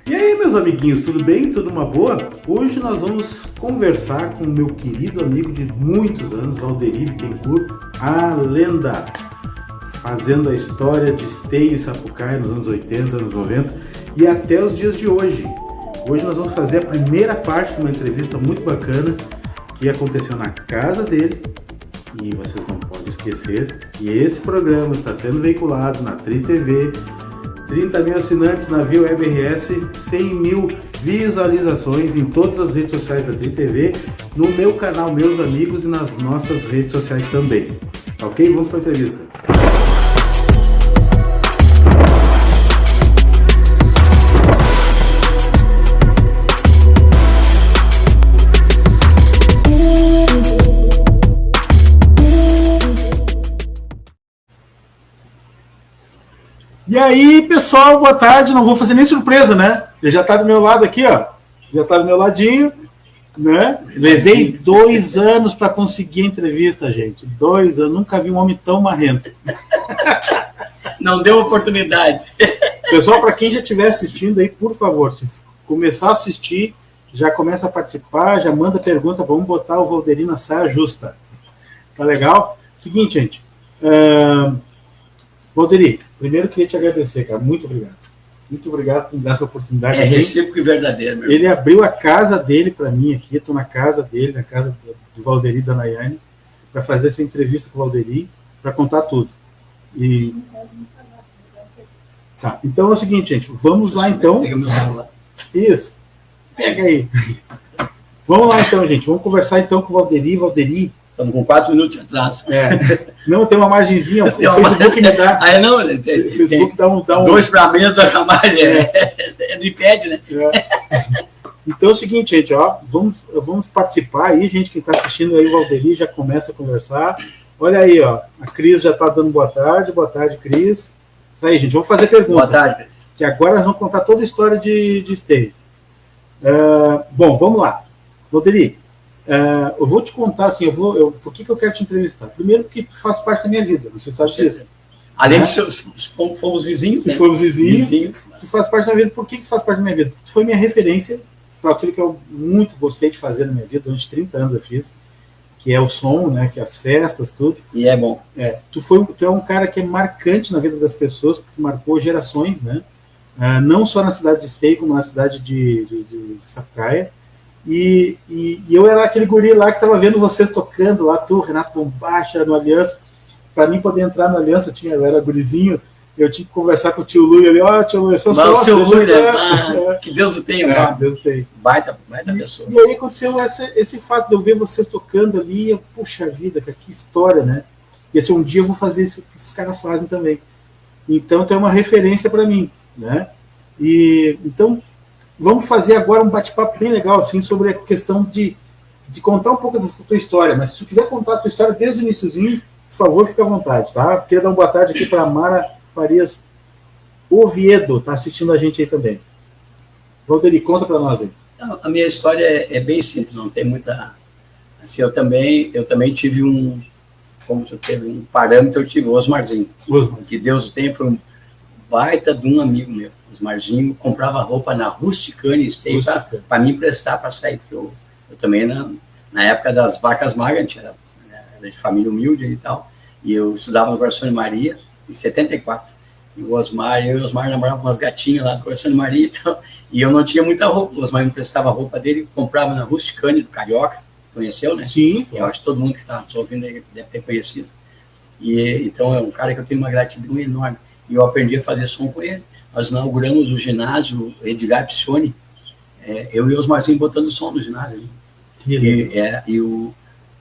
E aí, meus amiguinhos, tudo bem? Tudo uma boa? Hoje nós vamos conversar com o meu querido amigo de muitos anos, Valderi Bittencourt, a lenda, fazendo a história de Esteio e Sapucaia nos anos 80, anos 90 e até os dias de hoje. Hoje nós vamos fazer a primeira parte de uma entrevista muito bacana que aconteceu na casa dele. E vocês não podem esquecer que esse programa está sendo veiculado na Tri TV, 30 mil assinantes na Via Web RS, 100 mil visualizações em todas as redes sociais da Tri TV, no meu canal Meus Amigos e nas nossas redes sociais também. Ok? Vamos para a entrevista. E aí, pessoal, boa tarde. Não vou fazer nem surpresa, né? Ele já tá do meu lado aqui, ó. Já tá do meu ladinho, né? Levei 2 anos para conseguir a entrevista, gente. 2 anos. Nunca vi um homem tão marrento. Não deu oportunidade. Pessoal, para quem já estiver assistindo aí, por favor, se começar a assistir, já começa a participar, já manda pergunta. Vamos botar o Valderi na saia justa. Tá legal? Seguinte, gente. Valderi, primeiro queria te agradecer, cara. Muito obrigado. Muito obrigado por me dar essa oportunidade. É recíproco e verdadeiro, meu irmão. Ele abriu a casa dele para mim aqui. Estou na casa dele, na casa do Valderi e da Nayane, para fazer essa entrevista com o Valderi, para contar tudo. E... Tá, então é o seguinte, gente. Vamos lá, então. Pega meu celular. Isso. Pega aí. Vamos lá, então, gente. Vamos conversar, então, com o Valderi. Valderi... Estamos com 4 minutos de atraso. Não, tem uma margenzinha. O Facebook me dá. Ah, não? O Facebook dá um... 2 para menos, 2 para mais. É do iPad, né? Então é o seguinte, gente, ó, vamos participar aí, gente, quem está assistindo aí, o Valderi já começa a conversar. Olha aí, ó, a Cris já está dando boa tarde, Cris. Isso aí, gente, vamos fazer pergunta. Boa tarde, Cris. Que agora nós vamos contar toda a história de Esteio. Bom, vamos lá. Valderi, eu vou te contar, assim, por que eu quero te entrevistar? Primeiro porque tu faz parte da minha vida, você sabe disso. Além de fomos vizinhos, né? Fomos vizinhos. Tu faz parte da minha vida. Por que tu faz parte da minha vida? Porque tu foi minha referência para aquilo que eu muito gostei de fazer na minha vida, durante 30 anos eu fiz, que é o som, né, que é as festas, tudo. E é bom. Tu é um cara que é marcante na vida das pessoas, porque marcou gerações, né? Não só na cidade de Esteio, como na cidade de Sapucaia. E eu era aquele guri lá que estava vendo vocês tocando lá, tu, Renato Bombacha, no Aliança. Para mim poder entrar no Aliança, eu era gurizinho, eu tinha que conversar com o tio Lui ali, tio Lui, eu sou sócio. Seu Lui, né? Que Deus o tenha, né? Deus o tenha. Baita pessoa. E aí aconteceu esse fato de eu ver vocês tocando ali, puxa vida, que história, né? E assim, um dia eu vou fazer isso que esses caras fazem também. Então, tu é uma referência para mim, né? E então, vamos fazer agora um bate-papo bem legal, assim, sobre a questão de contar um pouco dessa tua história, mas se tu quiser contar a tua história desde o iniciozinho, por favor, fica à vontade, tá? Queria dar uma boa tarde aqui para a Mara Farias Oviedo, tá assistindo a gente aí também. Valderi, conta para nós aí. A minha história é bem simples, não tem muita... Assim, eu também tive como tu teve um parâmetro, eu tive o Osmarzinho. Que Deus o tenha, foi um baita de um amigo meu. Osmarzinho comprava roupa na Rusticane, para me emprestar para sair, porque eu também, na época das vacas magras, a gente era de família humilde e tal, e eu estudava no Coração de Maria, em 74, e eu e o Osmar namorávamos umas gatinhas lá do Coração de Maria e tal, e eu não tinha muita roupa, o Osmar me emprestava a roupa dele, comprava na Rusticane do Carioca, conheceu, né? Sim. Eu acho que todo mundo que está nos ouvindo aí deve ter conhecido, e então é um cara que eu tenho uma gratidão enorme, e eu aprendi a fazer som com ele. Nós inauguramos o ginásio Edgar Piccioni, eu e o Osmarzinho botando som no ginásio,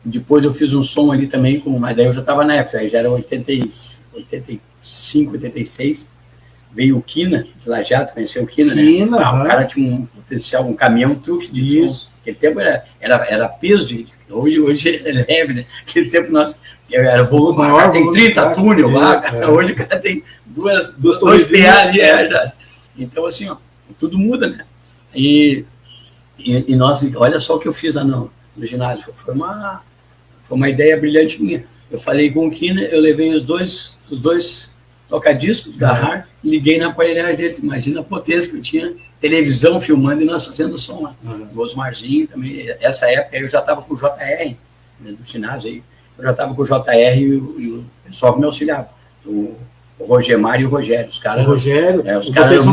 depois eu fiz um som ali também, mas daí eu já estava na época, aí já era 85, 86, veio o Quina, de Lajeado, conheceu o Quina, né? O cara tinha um potencial, um caminhão truque de som. Aquele tempo era peso, hoje é leve, né? Aquele tempo era volume, o cara tem 30 túnel lá, hoje o cara tem dois PA ali, já. Então, assim, tudo muda, né? E nós, olha só o que eu fiz lá no ginásio, foi uma ideia brilhante minha. Eu falei com o Kina, eu levei os dois toca-discos da rádio, liguei na aparelhagem dele. Imagina a potência que eu tinha, televisão filmando e nós fazendo som lá. O Osmarzinho também, essa época eu já estava com o JR, né, do ginásio aí, eu já estava com o JR e o pessoal que me auxiliava, o Rogemar e o Rogério. Os caras, o Rogério, os caras,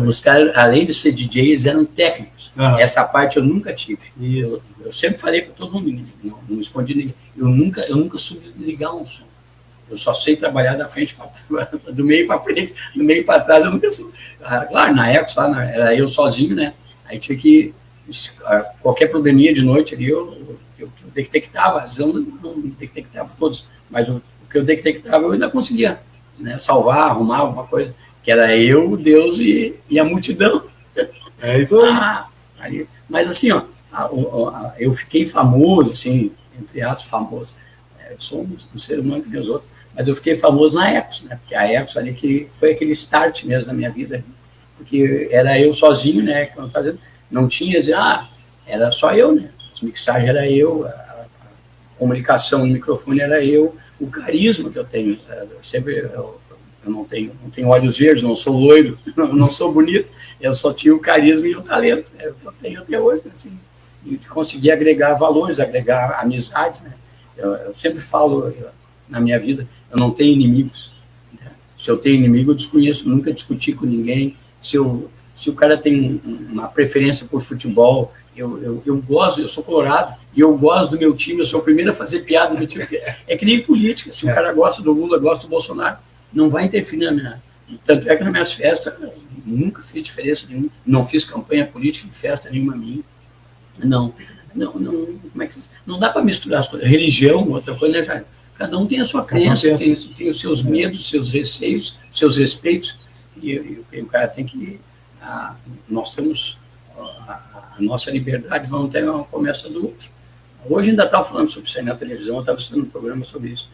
os caras, além de ser DJ, eles eram técnicos. Essa parte eu nunca tive. Eu sempre falei para todo mundo, não escondi ninguém. Eu nunca soube ligar um som. Eu só sei trabalhar da frente do meio para frente, do meio para trás eu nunca soube. Claro, na época era eu sozinho, né? Aí tinha que qualquer probleminha de noite ali eu detectava, não detectava todos, mas o que eu detectava eu ainda conseguia, né, salvar, arrumar alguma coisa, que era eu, Deus e a multidão. É isso aí. Mas assim, eu fiquei famoso, assim, entre aspas, famoso. Eu sou um ser humano que nem os outros, mas eu fiquei famoso na Ecos, né? Porque a Ecos ali que foi aquele start mesmo da minha vida, porque era eu sozinho, né? Não tinha, era só eu, né? A mixagem era eu, a comunicação no microfone era eu, o carisma que eu tenho. Eu não tenho olhos verdes, não sou loiro, não sou bonito, eu só tinha o carisma e o talento. Eu tenho até hoje, assim, de conseguir agregar valores, agregar amizades, né? Eu sempre falo na minha vida, eu não tenho inimigos. Né? Se eu tenho inimigo, eu desconheço, nunca discuti com ninguém. Se o cara tem uma preferência por futebol, eu gosto, eu sou colorado, e eu gosto do meu time, eu sou o primeiro a fazer piada do meu time. É que nem política, se o cara gosta do Lula, gosta do Bolsonaro, não vai interferir na minha... Tanto é que nas minhas festas, nunca fiz diferença nenhuma, não fiz campanha política em festa nenhuma minha. Não, como é que não dá para misturar as coisas. Religião, outra coisa, né, Jair? Cada um tem a sua crença, tem os seus medos, seus receios, seus respeitos, e o cara tem que... nós temos a nossa liberdade, vamos ter uma começa do outro. Hoje ainda estava falando sobre isso aí na televisão, eu estava assistindo um programa sobre isso.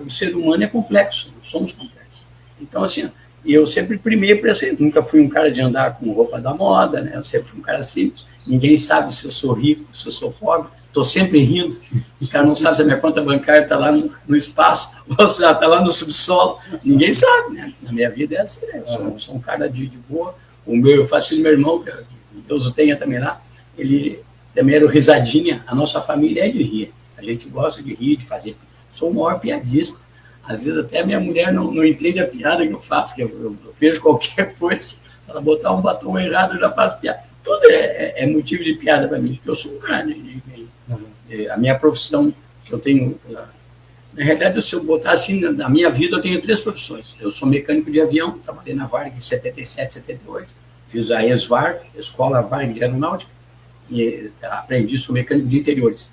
O ser humano é complexo, somos complexos. Então, assim, eu sempre primei para ser, nunca fui um cara de andar com roupa da moda, né? Eu sempre fui um cara simples. Ninguém sabe se eu sou rico, se eu sou pobre. Estou sempre rindo. Os caras não sabem se a minha conta bancária está lá no espaço ou se ela está lá no subsolo. Ninguém sabe, né? Na minha vida é assim, né? Eu sou um cara de boa. Eu faço meu irmão, que Deus o tenha também lá, ele também era o risadinha. A nossa família é de rir. A gente gosta de rir, de fazer. Sou o maior piadista. Às vezes até a minha mulher não entende a piada que eu faço, que eu vejo qualquer coisa. Se ela botar um batom errado, eu já faço piada. Tudo é motivo de piada para mim, porque eu sou um cara a minha profissão que eu tenho... Na realidade, se eu botar assim, na minha vida, eu tenho 3 profissões. Eu sou mecânico de avião, trabalhei na Varig em 77, 78, fiz a ESVAR, Escola Varig de Aeronáutica, e aprendi, sou mecânico de interiores.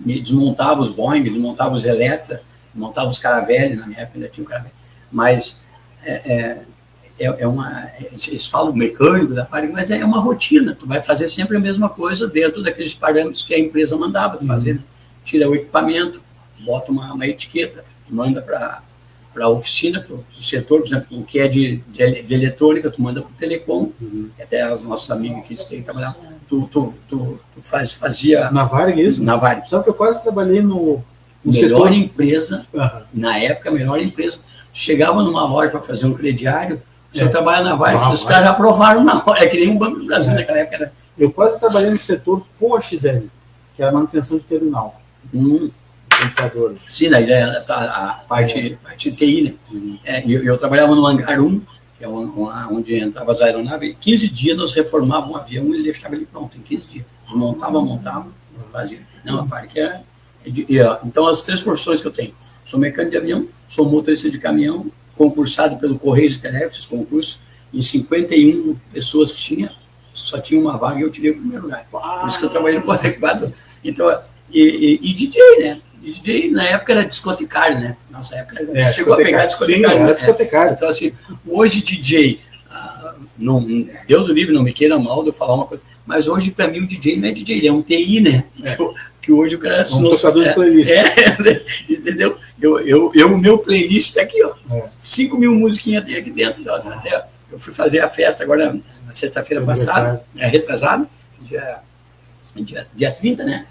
Me desmontava os Boeing, desmontava os Eletra, montava os Caravelle, na minha época ainda tinha um Caravelle. Mas eles falam mecânico da Varig, mas é uma rotina, tu vai fazer sempre a mesma coisa dentro daqueles parâmetros que a empresa mandava tu fazer. Né? Tira o equipamento, bota uma etiqueta, manda para a oficina, para o setor, por exemplo, o que é de eletrônica, tu manda para o telecom, até os nossos amigos que têm que trabalhar, tu fazia... Na Varig, isso? Na Varig. Sabe que eu quase trabalhei no melhor setor... empresa, na época, a melhor empresa. Chegava numa loja para fazer um crediário, você trabalha na Varig, os caras aprovaram na hora, é que nem um Banco do Brasil naquela época. Eu quase trabalhei no setor POXL, que era manutenção de terminal. Computador. Sim, daí a parte TI, né? Eu trabalhava no hangar 1, que é onde entravam as aeronaves, e 15 dias nós reformávamos um avião e deixava ele pronto, em 15 dias. Montava, fazia. Não, a Varig então, as 3 profissões que eu tenho. Sou mecânico de avião, sou motorista de caminhão, concursado pelo Correios e Telégrafos, concurso, em 51 pessoas que tinha, só tinha uma vaga e eu tirei o primeiro lugar. Por isso que eu trabalhei no 44. Então, e DJ, né? DJ, na época, era discotecário, né? Nossa época, chegou a pegar discotecário. Sim, era discotecário. Então, assim, hoje DJ, Deus o livre, não me queira mal de eu falar uma coisa, mas hoje, para mim, o DJ não é DJ, ele é um TI, né? Que hoje o cara... Um tocador de playlist. Entendeu? O meu playlist está aqui, ó. 5 mil musiquinhas tem aqui dentro. Até eu fui fazer a festa agora, na sexta-feira passada, retrasado, dia 30, né?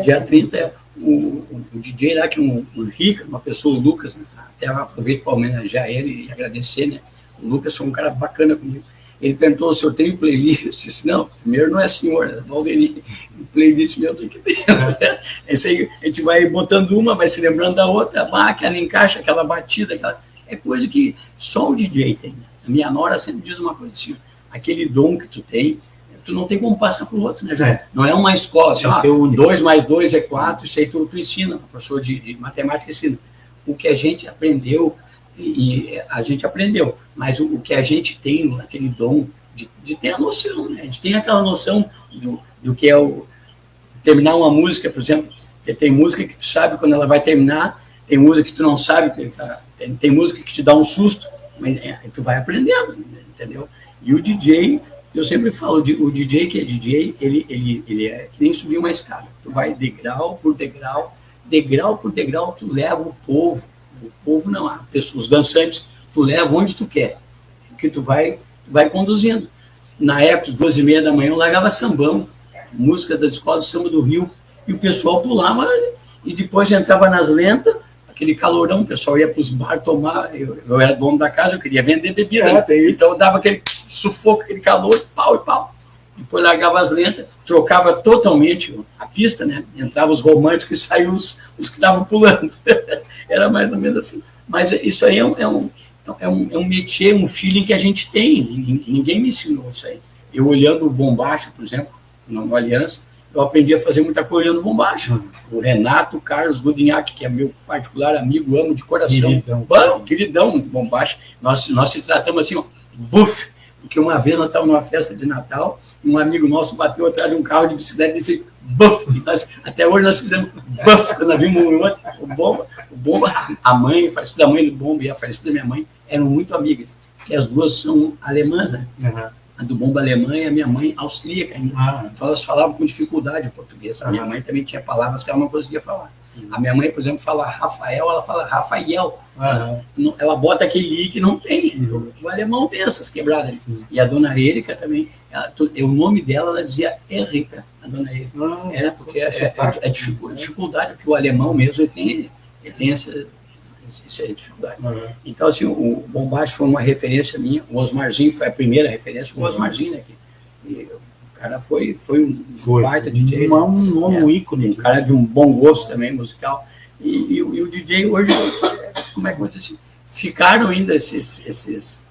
Dia 30, o DJ lá, que é um rico, uma pessoa, o Lucas, né? Até aproveito para homenagear ele e agradecer, né? O Lucas foi um cara bacana comigo. Ele perguntou: o senhor tem playlist? Eu disse: não, primeiro não é senhor, é Valderi. Playlist meu tem que ter. Esse aí, a gente vai botando uma, vai se lembrando da outra, que ela encaixa, aquela batida, é coisa que só o DJ tem. A minha nora sempre diz uma coisa assim: aquele dom que tu tem, tu não tem como passar para o outro, né? Não é uma escola, assim, 2 mais 2 é 4, isso aí tu ensina, o professor de matemática ensina. O que a gente aprendeu, e a gente aprendeu, mas o que a gente tem, aquele dom de ter a noção, né? A gente tem aquela noção do que é terminar uma música, por exemplo. Tem música que tu sabe quando ela vai terminar, tem música que tu não sabe, tem música que te dá um susto, mas tu vai aprendendo, entendeu? E o DJ, eu sempre falo, o DJ que é DJ, ele é que nem subir uma escada. Tu vai degrau por degrau, tu leva o povo não, os dançantes, tu leva onde tu quer, porque tu vai conduzindo. Na época, 2h30 da manhã, eu largava sambão, música da Escola de Samba do Rio, e o pessoal pulava, e depois entrava nas lentas, aquele calorão, o pessoal ia para os bares tomar, eu era dono da casa, eu queria vender bebida, né? Então eu dava aquele sufoco, aquele calor, pau e pau. Depois largava as lentas, trocava totalmente a pista, né? Entrava os românticos e saíam os que estavam pulando. Era mais ou menos assim. Mas isso aí é um métier, um feeling que a gente tem. Ninguém me ensinou isso aí. Eu olhando o bombacho, por exemplo, no Aliança, eu aprendi a fazer muita coisa olhando o bombacho. O Renato Carlos Gudignac, que é meu particular amigo, amo de coração. Queridão, bombacho. Nós se tratamos assim, ó, buf. Porque uma vez nós estávamos numa festa de Natal, e um amigo nosso bateu atrás de um carro de bicicleta e fez buff. Até hoje nós fizemos buff, quando nós vimos um outro. O Bomba, a mãe, a falecida mãe do Bomba e a falecida minha mãe eram muito amigas, porque as duas são alemãs, né? Uhum. A do Bomba alemã e a minha mãe austríaca ainda. Então elas falavam com dificuldade o português. A minha mãe também tinha palavras que ela não conseguia falar. A minha mãe, por exemplo, fala Rafael, ela fala Rafael. Ela bota aquele I que não tem. O alemão tem essas quebradas. E a dona Érica também, o nome dela, ela dizia Henrica, a dona Érica. Porque é dificuldade, porque o alemão mesmo ele tem essa dificuldade. Então, assim, o Bombacho foi uma referência minha, o Osmarzinho foi a primeira referência, o Osmarzinho, né? O cara foi um baita DJ. Um ícone. Um cara de um bom gosto também musical. E o DJ hoje, como é que eu vou dizer assim? Ficaram ainda esses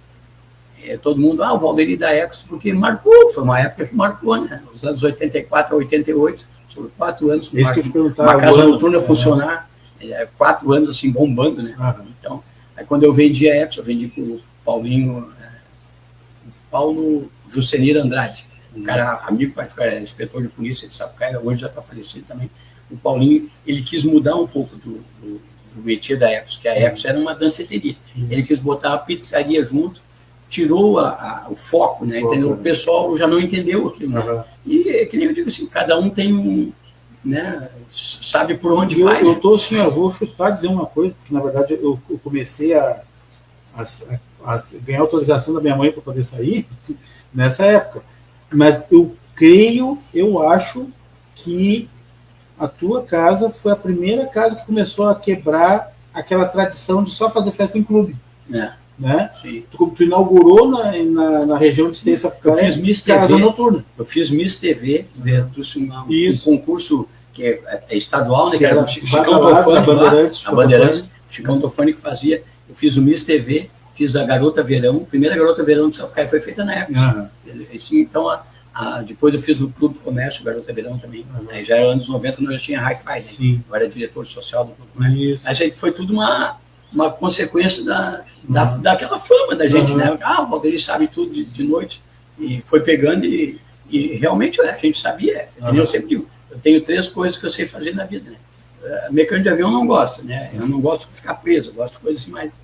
todo mundo, o Valderi da Ecos, porque marcou, foi uma época que marcou, né? Os anos 84 a 88, sobre 4 anos, uma casa noturna funcionar, 4 anos assim, bombando, né? Então, aí quando eu vendi a Ecos, eu vendi para o Paulo Juscelino Andrade. Um cara amigo particular, era inspetor de polícia de Sapucaia, hoje já está falecido também. O Paulinho, ele quis mudar um pouco do métier da Ecos, que a Ecos era uma danceteria. Ele quis botar a pizzaria junto, tirou o foco, né? Entendeu? O pessoal já não entendeu aquilo, né? E que nem eu digo assim, cada um tem né? Sabe por onde vai. Eu tô assim, eu vou chutar, dizer uma coisa, porque na verdade eu comecei a ganhar autorização da minha mãe para poder sair nessa época. Mas eu acho que a tua casa foi a primeira casa que começou a quebrar aquela tradição de só fazer festa em clube. Né? Sim. Tu inaugurou na região de Esteio Sapucaia, eu fiz Miss casa TV, noturna. Eu fiz Miss TV, trouxe um concurso que é estadual, né? Que era o Chicão Tofani, a Bandeirantes, Chicão Tofani que fazia. Eu fiz o Miss TV, fiz a Garota Verão, a primeira Garota Verão de Sapucaia foi feita na época. Então, depois eu fiz o Clube do Comércio, Garota Verão também. Aí já era anos 90, nós já tinha Hi-Fi, né? Eu era diretor social do Clube do Comércio. Mas aí foi tudo uma consequência daquela fama da gente, né? O Valderi sabe tudo de noite. E foi pegando e realmente a gente sabia. Eu sempre digo, eu tenho 3 coisas que eu sei fazer na vida, né? Mecânico de avião eu não gosto, né? Eu não gosto de ficar preso, eu gosto de coisas assim mais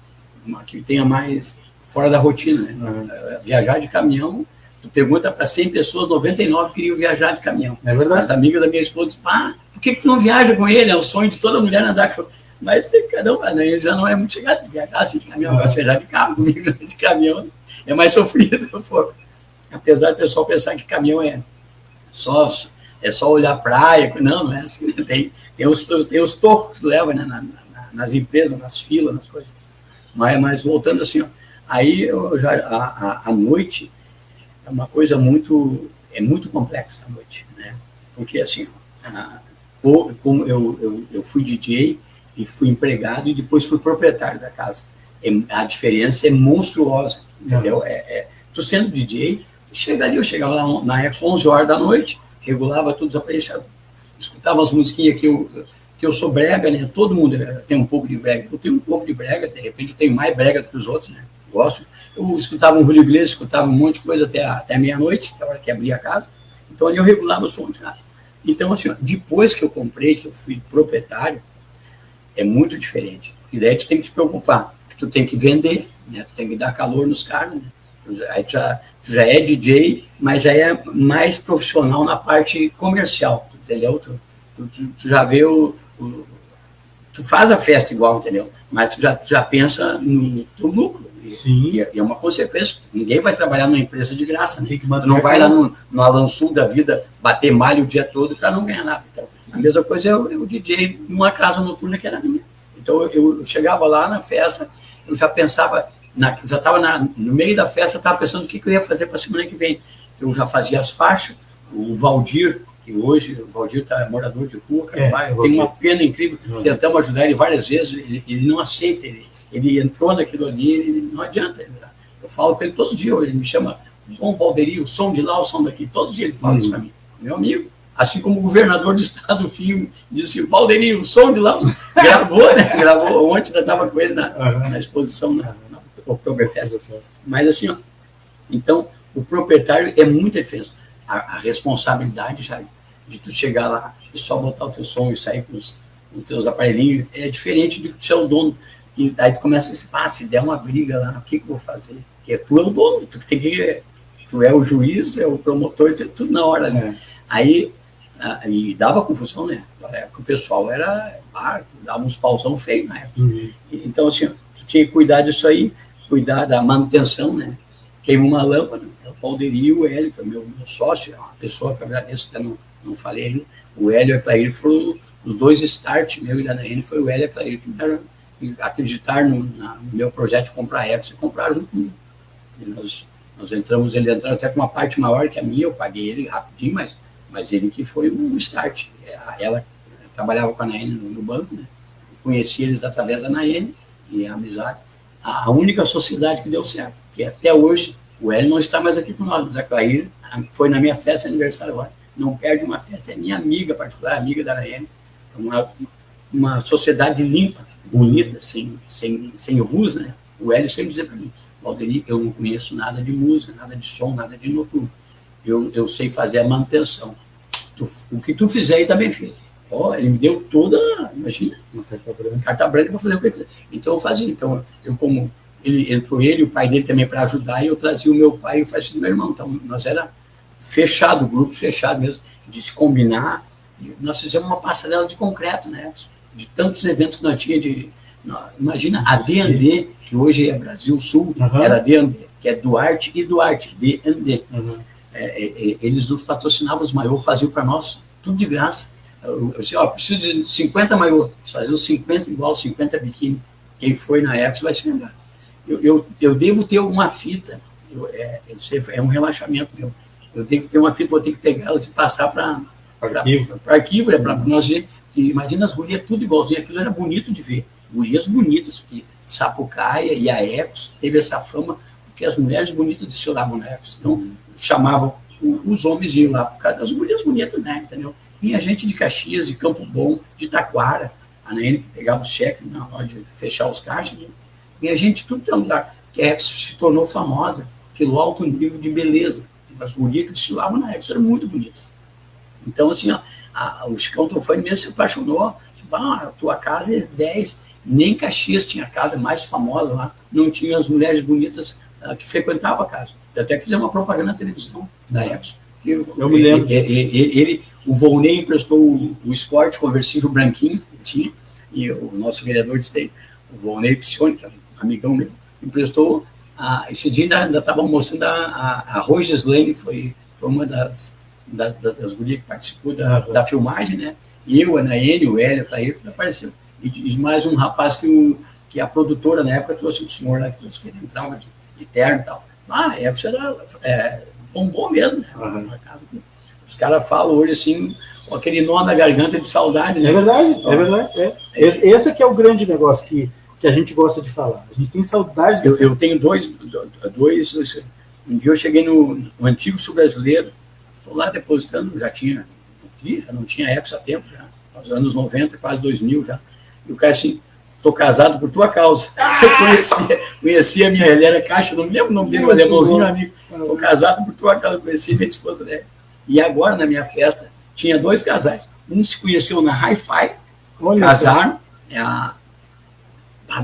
que tenha mais fora da rotina, né? Viajar de caminhão, tu pergunta para 100 pessoas, 99 queriam viajar de caminhão. É verdade. As amigas da minha esposa dizem, por que tu não viaja com ele? É o sonho de toda mulher andar com... Mas cada um, né? Ele já não é muito chegado de viajar assim de caminhão, gosta de viajar de carro, comigo de caminhão é mais sofrido um pouco. Apesar do pessoal pensar que caminhão é só é só olhar a praia. Não é assim, né? Tem os tocos que leva, né? Nas empresas, nas filas, nas coisas. Mas voltando assim, ó, aí eu já, a noite é uma coisa muito complexa a noite, né? Porque assim, como eu fui DJ e fui empregado e depois fui proprietário da casa. A diferença é monstruosa, entendeu? Tu sendo DJ, eu chegava lá na Expo 11 horas da noite, regulava tudo os aparelhos, escutava as musiquinhas que eu sou brega, né? Todo mundo tem um pouco de brega. Eu tenho um pouco de brega, de repente eu tenho mais brega do que os outros, né? Gosto. Eu escutava um Julio Iglesias, escutava um monte de coisa até meia-noite, que é a hora que abria a casa. Então ali eu regulava o som de casa. Então, assim, depois que eu comprei, que eu fui proprietário, é muito diferente. E daí tu tem que te preocupar, que tu tem que vender, né? Tu tem que dar calor nos caras, né? Aí tu já é DJ, mas já é mais profissional na parte comercial, entendeu? Tu já vê tu faz a festa igual, entendeu? Mas tu já pensa no teu lucro. Sim. E é uma consequência. Ninguém vai trabalhar numa empresa de graça. Né? Tu não vai lá no Alan Sul da vida bater malha o dia todo para não ganhar nada. Então, a mesma coisa é o DJ numa casa noturna que era minha. Então, eu chegava lá na festa, eu já pensava, já estava no meio da festa, estava pensando o que eu ia fazer para a semana que vem. Eu já fazia as faixas, o Valdir, que hoje o Valdir está morador de rua, cara, tem uma pena incrível, tentamos ajudar ele várias vezes, ele não aceita, ele entrou naquilo ali, ele não adianta. Eu falo com ele todos os dias, ele me chama Bom Valderi, o som de lá, o som daqui, todos os dias ele fala isso para mim, meu amigo. Assim como o governador do estado do Fio disse, Valderi, o som de lá, gravou, né? Gravou, ontem eu estava com ele na exposição, na Oktoberfest. Mas assim, ó, então, o proprietário é muita diferença. A responsabilidade, já de tu chegar lá e só botar o teu som e sair com os teus aparelhinhos, é diferente de tu ser o dono. E aí tu começa a dizer, se der uma briga lá, o que eu vou fazer? Porque tu é o dono, tu é o juiz, é o promotor, tudo na hora, né? Aí, e dava confusão, né? Na época o pessoal dava uns pauzão feio na época. Então, assim, tu tinha que cuidar disso aí, cuidar da manutenção, né? Queimou uma lâmpada, o Valderi e o Hélio, que é o meu sócio, é uma pessoa que eu agradeço, até não falei ainda. O Hélio e a Clair foram os dois start, meu e da Naine, foi o Hélio e a Clair que acreditar no meu projeto de comprar a Epson e compraram junto comigo. Nós entramos, ele entrou até com uma parte maior que a minha, eu paguei ele rapidinho, mas ele que foi o start. Ela trabalhava com a Naine no banco, né? Conheci eles através da Naine e a amizade. A única sociedade que deu certo, que até hoje o Hélio não está mais aqui com nós, mas a Clair foi na minha festa de aniversário agora. Não perde uma festa, é minha amiga particular, amiga da Naine. É uma sociedade limpa, bonita, sem ruas, né? O Hélio sempre dizia para mim, Valderi, eu não conheço nada de música, nada de som, nada de noturno. Eu sei fazer a manutenção. O que tu fizer aí também fiz. Ele me deu toda, imagina, uma carta branca para fazer o que eu quiser. Então eu fazia. Então, como entrou ele, o pai dele também para ajudar, e eu trazia o meu pai e o falecido meu irmão. Então nós era fechado, o grupo fechado mesmo, de se combinar. Nós fizemos uma passarela de concreto, né? De tantos eventos que nós tínhamos. Imagina, a D&D, que hoje é Brasil Sul, era D&D, que é Duarte e Duarte, D&D. Eles nos patrocinavam os maiôs, faziam para nós, tudo de graça. Eu disse, preciso de 50 maiôs, fazer os 50 igual, 50 biquíni. Quem foi na época vai se lembrar. Eu devo ter alguma fita, é um relaxamento meu. Eu devo ter uma fita, vou ter que pegá-las e passar para arquivo, para nós ver. Imagina as gurias tudo igualzinho, aquilo era bonito de ver. Gurias bonitas, porque Sapucaia e a Ecos teve essa fama, porque as mulheres bonitas desfilavam na Ecos. Então, chamavam, os homens iam lá por causa das gurias bonitas, né, entendeu? Vinha gente de Caxias, de Campo Bom, de Taquara, a Naine que pegava o cheque na hora de fechar os caixas, vinha gente de tudo que é lugar, que a Ecos se tornou famosa pelo alto nível de beleza. As gurias que desfilavam na Ecos eram muito bonitas. Então, assim, o Chicão Trofani mesmo se apaixonou, a tua casa é 10, nem Caxias tinha a casa mais famosa lá, não tinha as mulheres bonitas que frequentavam a casa. Até que fizemos uma propaganda na televisão da época. Eu me lembro. O Volney emprestou o Escort conversível branquinho que tinha, e o nosso vereador de esteio, o Volney Picione, que é um amigão meu, emprestou. Esse dia ainda estava mostrando a Rogeslane, foi uma das das gurias que participou da filmagem, né? Eu, a Nayene, o Hélio, o Clair, apareceu. E mais um rapaz que a produtora, na época, trouxe um senhor lá que trouxe que ele entrava de terno e tal. A época era bombom mesmo, né? Uma casa que os caras falam hoje assim, com aquele nó na garganta de saudade, né? É verdade. Esse que é o grande negócio que a gente gosta de falar. A gente tem saudade. Eu tenho dois. Um dia eu cheguei no antigo Sul Brasileiro, estou lá depositando, já não tinha Epson há tempo, já, nos anos 90, quase 2000 já. E o cara assim, estou casado por tua causa. Eu conhecia a minha, ele era caixa, não me lembro o nome dele, mas alemãozinho, meu amigo. Estou casado por tua causa, conheci minha esposa dela. E agora, na minha festa, tinha 2 casais. Um se conheceu na Hi-Fi, casaram,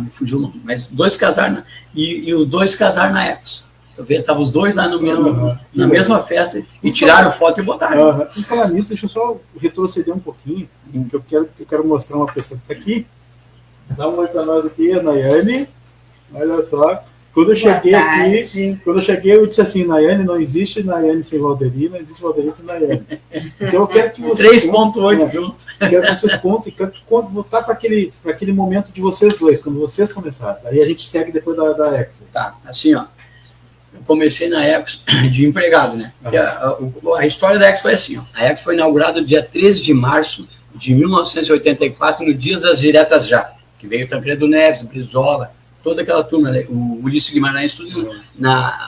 me fugiu o nome, mas 2 casaram, e os 2 casaram na Epson. Estavam os 2 lá na mesma festa e tiraram foto e botaram. Por falar nisso, deixa eu só retroceder um pouquinho, que eu quero mostrar uma pessoa que está aqui. Dá uma olhada para nós aqui, a Nayane. Olha só. Quando eu cheguei aqui, eu disse assim, Nayane, não existe Nayane sem Valderi, não existe Valderi sem Nayane. Então eu quero que vocês... 3.8 junto. Quero que vocês contem, voltar para aquele momento de vocês dois, quando vocês começaram. Aí a gente segue depois da Exo. Tá, assim, ó. Eu comecei na Exo de empregado, né? A história da Exo foi assim, ó. A Exo foi inaugurada dia 13 de março de 1984, no Dia das Diretas Já, que veio o Tancredo Neves, o Brizola, toda aquela turma, né? O Ulisses Guimarães, tudo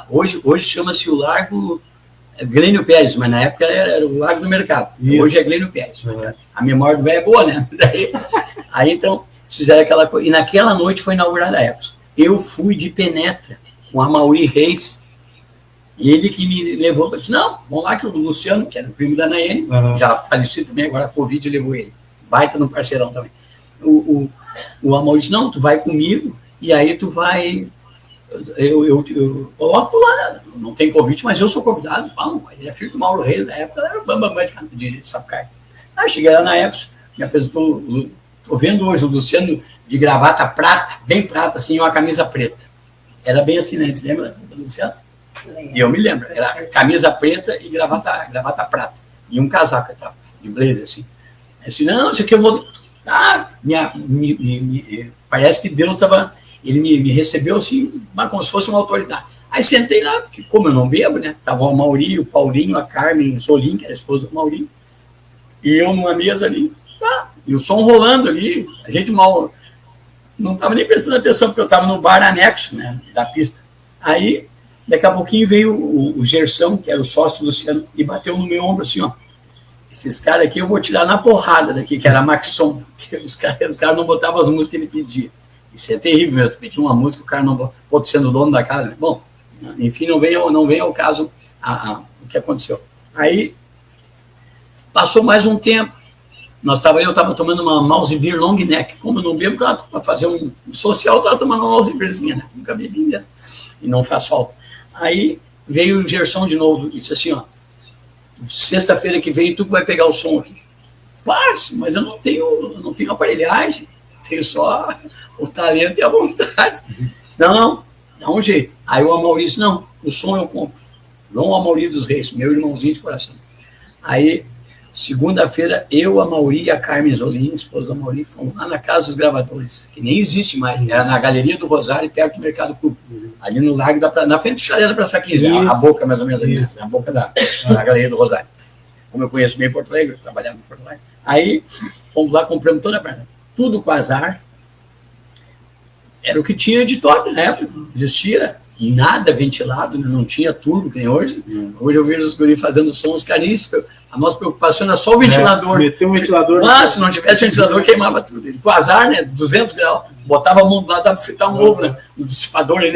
hoje chama-se o Largo Glênio Pérez, mas na época era o Largo do Mercado. Isso. Hoje é Glênio Pérez. A memória do velho é boa, né? Aí então fizeram aquela coisa. E naquela noite foi inaugurada a Epson. Eu fui de penetra com a Mauri Reis, ele que me levou. Eu disse, não, vamos lá que o Luciano, que era o primo da Nayene, já falecido também, agora a Covid levou ele. Baita no parceirão também. O Amaury disse, não, tu vai comigo, e aí tu vai, eu coloco lá, não tem convite, mas eu sou convidado. Ele é filho do Mauro Reis, na época era o bambam de Sapucaí. Aí cheguei lá na época, me apresentou, estou vendo hoje o Luciano de gravata prata, bem prata, assim, uma camisa preta. Era bem assim, né? Você lembra do Luciano? E eu me lembro, era camisa preta e gravata prata, e um casaco, tá? De blazer, assim. Assim, não, isso aqui eu vou... parece que Deus estava... Ele me recebeu assim, como se fosse uma autoridade. Aí sentei lá, porque como eu não bebo, né? Tava o Mauri, o Paulinho, a Carmen Solim, que era a esposa do Mauri, e eu numa mesa ali, e o som rolando ali, a gente mal não estava nem prestando atenção, porque eu estava no bar anexo, né, da pista. Aí, daqui a pouquinho veio o Gersão, que era o sócio do Luciano, e bateu no meu ombro assim, ó. Esses caras aqui eu vou tirar na porrada daqui, que era a Maxson, que os caras não botavam as músicas que ele pedia. Isso é terrível mesmo, pedir uma música, o cara não pode sendo dono da casa. Né? Bom, enfim, não vem ao caso o que aconteceu. Aí, passou mais um tempo, eu estava tomando uma mouse beer long neck, como eu não bebo, para fazer um social, eu estava tomando uma mouse beerzinha, né? Nunca bebi mesmo, e não faz falta. Aí, veio o Gerson de novo, e disse assim, ó, sexta-feira que vem, tu vai pegar o som aqui. Mas eu não tenho aparelhagem, tenho só o talento e a vontade. Não, dá um jeito. Aí o Amaury disse, não, o som eu compro. João Amaury dos Reis, meu irmãozinho de coração. Aí, segunda-feira, eu, a Mauri e a Carmen Solim, esposa da Mauri, fomos lá na Casa dos Gravadores, que nem existe mais, era na Galeria do Rosário, perto do Mercado Público, ali no Largo, na frente do Chalé da Praça 15, a boca mais ou menos ali, a boca da Galeria do Rosário. Como eu conheço bem Porto Alegre, eu trabalhava em Porto Alegre. Aí, fomos lá, compramos toda a praia. Tudo com azar. Era o que tinha de top na época. Existia nada ventilado, não tinha turbo, que nem hoje. Hoje eu vejo os guris fazendo sons caríssimos. A nossa preocupação era só o ventilador. Meter um ventilador. Se não tivesse ventilador, queimava tudo. Com azar, né? 200 graus. Botava a mão lá, dava para fritar um ovo, né? O dissipador, né?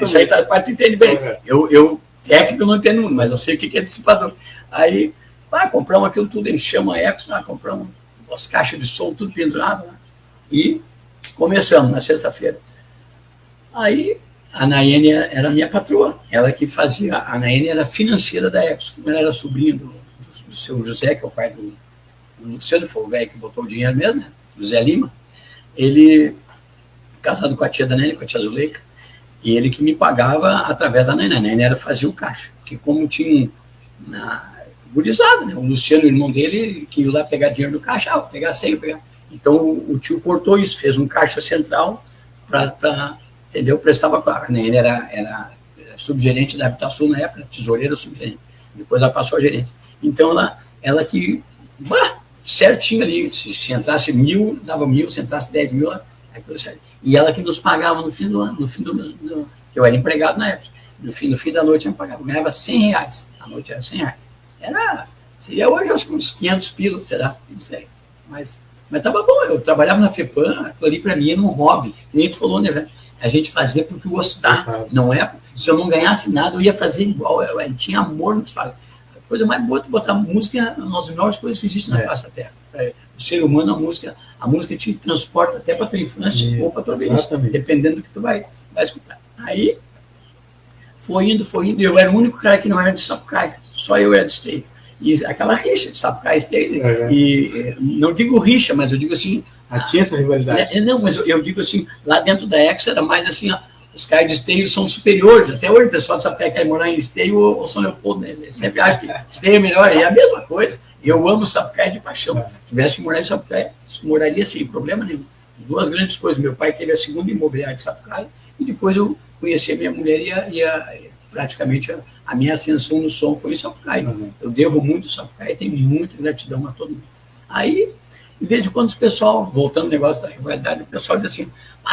Isso aí tá, tu entende bem. Eu técnico não entendo, mas eu sei o que é dissipador. Aí, compramos aquilo tudo, enchemos a Exo, compramos as caixas de som, tudo pendurado, né? E começamos na sexta-feira. Aí, a Nayene era minha patroa, ela que fazia, a Nayene era financeira da Exo, como ela era sobrinha do seu José, que é o pai do Luciano, foi o velho que botou o dinheiro mesmo, né? José Lima. Ele, casado com a tia da Nayene, com a tia Zuleika, e ele que me pagava através da Nayene. A Nayene fazia o caixa, porque como tinha gurizada, né? O Luciano, o irmão dele, que ia lá pegar dinheiro do caixa, pegar senha, pegar. Então o tio cortou isso, fez um caixa central para entendeu? Prestava, né? Ele era subgerente da Habitação na época, tesoureira subgerente. Depois ela passou a gerente. Então ela que, certinho ali, se entrasse 1.000, dava 1.000, se entrasse 10.000, aquilo certo. E ela que nos pagava no fim do ano, no fim do eu era empregado na época. No fim da noite eu me pagava, ganhava R$100, a noite era R$100. Seria hoje acho que uns 500 pilas, será? Não sei. Mas estava bom, eu trabalhava na FEPAM, aquilo ali para mim era um hobby. Que nem tu falou, né, a gente fazia porque gostava, não é? Se eu não ganhasse nada, eu ia fazer igual, eu tinha amor no que faz. A coisa mais boa é botar música é uma das melhores coisas que existem na face da Terra. O ser humano, a música te transporta até para a tua infância ou para a tua velhice, dependendo do que tu vai escutar. Aí, foi indo, eu era o único cara que não era de Sapucaí, só eu era de Esteio. E aquela rixa de Sapucaí e Esteio, e não digo rixa, mas eu digo assim... tinha essa rivalidade? Não, mas eu digo assim, lá dentro da Exo era mais assim, ó, os caras de Esteio são superiores, até hoje o pessoal de Sapucaí quer morar em Esteio ou São Leopoldo, né? Eles sempre acham que Esteio é melhor, e é a mesma coisa. Eu amo Sapucaí de paixão. Se tivesse que morar em Sapucaí, moraria sem problema nenhum. Duas grandes coisas, meu pai teve a segunda imobiliária de Sapucaí, e depois eu conheci a minha mulher e praticamente a minha ascensão no som foi em Sapucaí. Eu devo muito a Sapucaí, tenho muita gratidão a todo mundo. Aí, em vez de quando o pessoal, voltando ao negócio da rivalidade, o pessoal diz assim,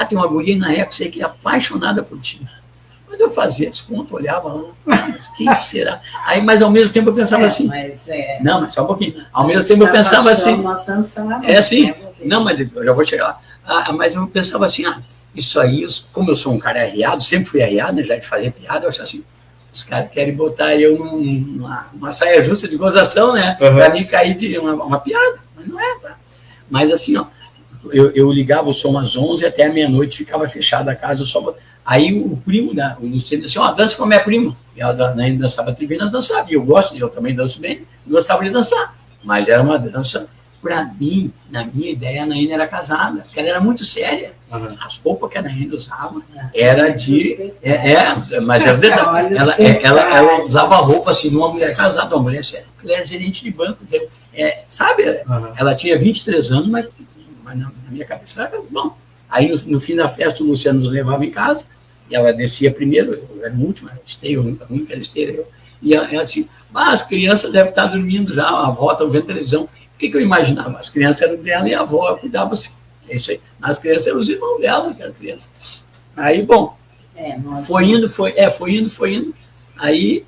tem uma guria na época que é apaixonada por ti. Mas eu fazia esse ponto, olhava lá, mas quem será? Aí, mas ao mesmo tempo eu pensava assim, não, mas só um pouquinho. Ao mesmo tempo eu pensava assim, assim, não, mas eu já vou chegar lá. Mas eu pensava assim, isso aí, como eu sou um cara arriado, sempre fui arriado, né, já de fazer piada, eu acho assim, os caras querem botar eu numa saia justa de gozação, né, para mim cair de uma piada, mas não é, tá? Mas assim, ó, eu ligava o som às 11 até a meia-noite, ficava fechada a casa, aí o primo, o Luciano, disse assim, dança com a minha prima, e ela dançava tribuna, dançava, e eu também danço bem, gostava de dançar, mas era uma dança. Para mim, na minha ideia, a Naine era casada, porque ela era muito séria. As roupas que a Naine usava era de... mas era detalhe. Ela usava roupa assim, de uma mulher casada, uma mulher séria. Ela era gerente de banco. Então, sabe, ela tinha 23 anos, mas na minha cabeça era bom. Aí, no fim da festa, o Luciano nos levava em casa, e ela descia primeiro, eu era o último, a única esteira. E ela assim, as crianças devem estar dormindo já, a avó está vendo televisão. O que eu imaginava? As crianças eram dela e a avó cuidava assim. É isso aí. As crianças eram os irmãos dela, que eram crianças. Aí, bom, foi indo. Aí,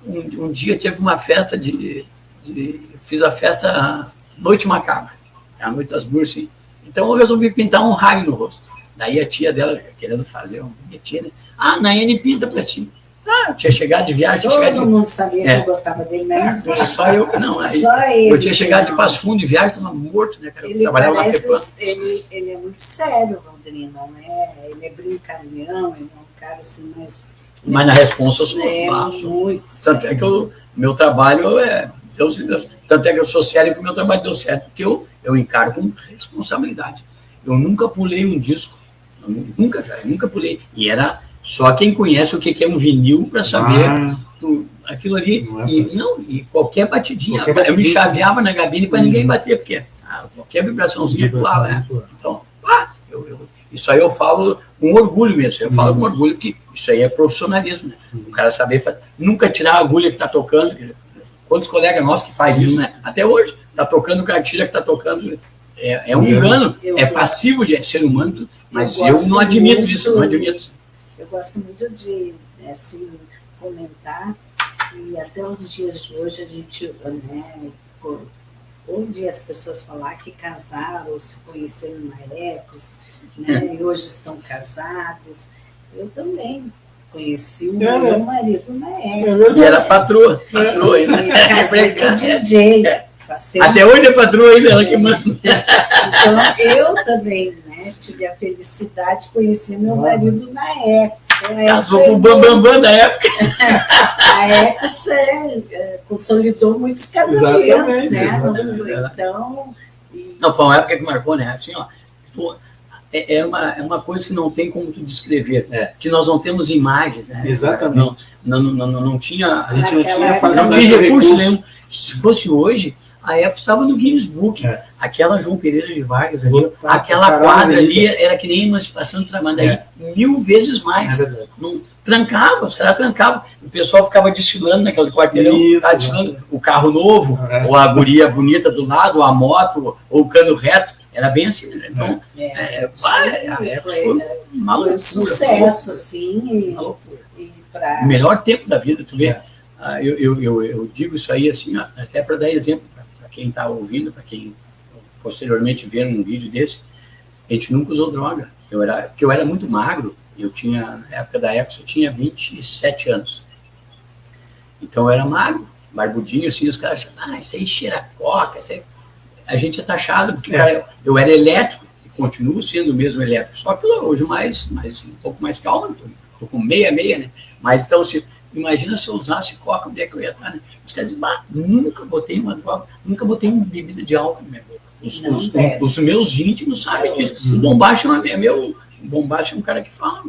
um dia teve uma festa fiz a festa Noite Macabra, a Noite das Bruxas. Então, eu resolvi pintar um raio no rosto. Daí a tia dela, querendo fazer um bilhetinho, né? Nayane, pinta pra ti. Eu tinha chegado de viagem. Todo mundo sabia que eu gostava dele, mas só eu não. Aí, eu tinha chegado de Passo Fundo de viagem, estava morto, né, cara? Eu trabalhava na FEPAM. Ele é muito sério, Valdirino, né? Ele é brincalhão, ele é um cara assim, mas na responsa eu sou muito Tanto sério. é que meu trabalho Deus. Tanto é que eu sou sério que o meu trabalho deu certo, porque eu encaro com responsabilidade. Eu nunca pulei um disco, nunca pulei. E era só quem conhece o que é um vinil para saber aquilo ali. E qualquer batidinha. Eu me chaveava na gabine para ninguém bater, porque qualquer vibraçãozinha pulava. Né? Então, isso aí eu falo com orgulho mesmo. Eu falo com orgulho, porque isso aí é profissionalismo. Né? O cara saber fazer. Nunca tirar a agulha que está tocando. Quantos colegas nossos que faz isso, né? Até hoje, está tocando cartilha que está tocando. É um engano, passivo de ser humano, mas eu não admito isso, não admito. Eu gosto muito de, assim, comentar que até os dias de hoje a gente, né, ouve as pessoas falar que casaram ou se conheceram na Ecos, né, e hoje estão casados. Eu também conheci o meu marido na Ecos. E era patroa ainda. Casei com o DJ. Até hoje é patroa ainda, ela que manda. Então, eu também, né, tive a felicidade de conhecer meu marido na Ecos. Casou com o Bambambam na época. A Ecos consolidou muitos casamentos, né? Então... Não, foi uma época que marcou, né? Assim, ó, é uma coisa que não tem como tu descrever, que nós não temos imagens, né? Exatamente. Não tinha, A gente não tinha recurso nenhum. Se fosse hoje, a época estava no Guinness Book. Aquela João Pereira de Vargas ali, aquela quadra ali era que nem uma estação de tramando, daí 1000 vezes mais. Não, trancava, os caras trancavam. O pessoal ficava desfilando naquele quarteirão, desfilando o carro novo, ou a guria bonita do lado, ou a moto, ou o cano reto. Era bem assim, né? Então, a época foi uma loucura. Foi um sucesso, assim. Uma loucura. O melhor tempo da vida, tu vê. Eu digo isso aí, assim, até para dar exemplo para quem está ouvindo, para quem posteriormente ver um vídeo desse. A gente nunca usou droga. Porque eu era muito magro. Na época da Ecos, eu tinha 27 anos. Então, eu era magro, barbudinho, assim, os caras diziam, isso aí cheira coca, isso aí... A gente é taxado, porque cara, eu era elétrico, e continuo sendo o mesmo elétrico, só que hoje um pouco mais calmo, estou com 66, né? Mas, então, imagina se eu usasse coca, onde é que eu ia estar, né? Os caras dizem, nunca botei uma droga, nunca botei uma bebida de álcool na minha boca. Os meus íntimos sabem disso. O Bombacha é um cara que fala,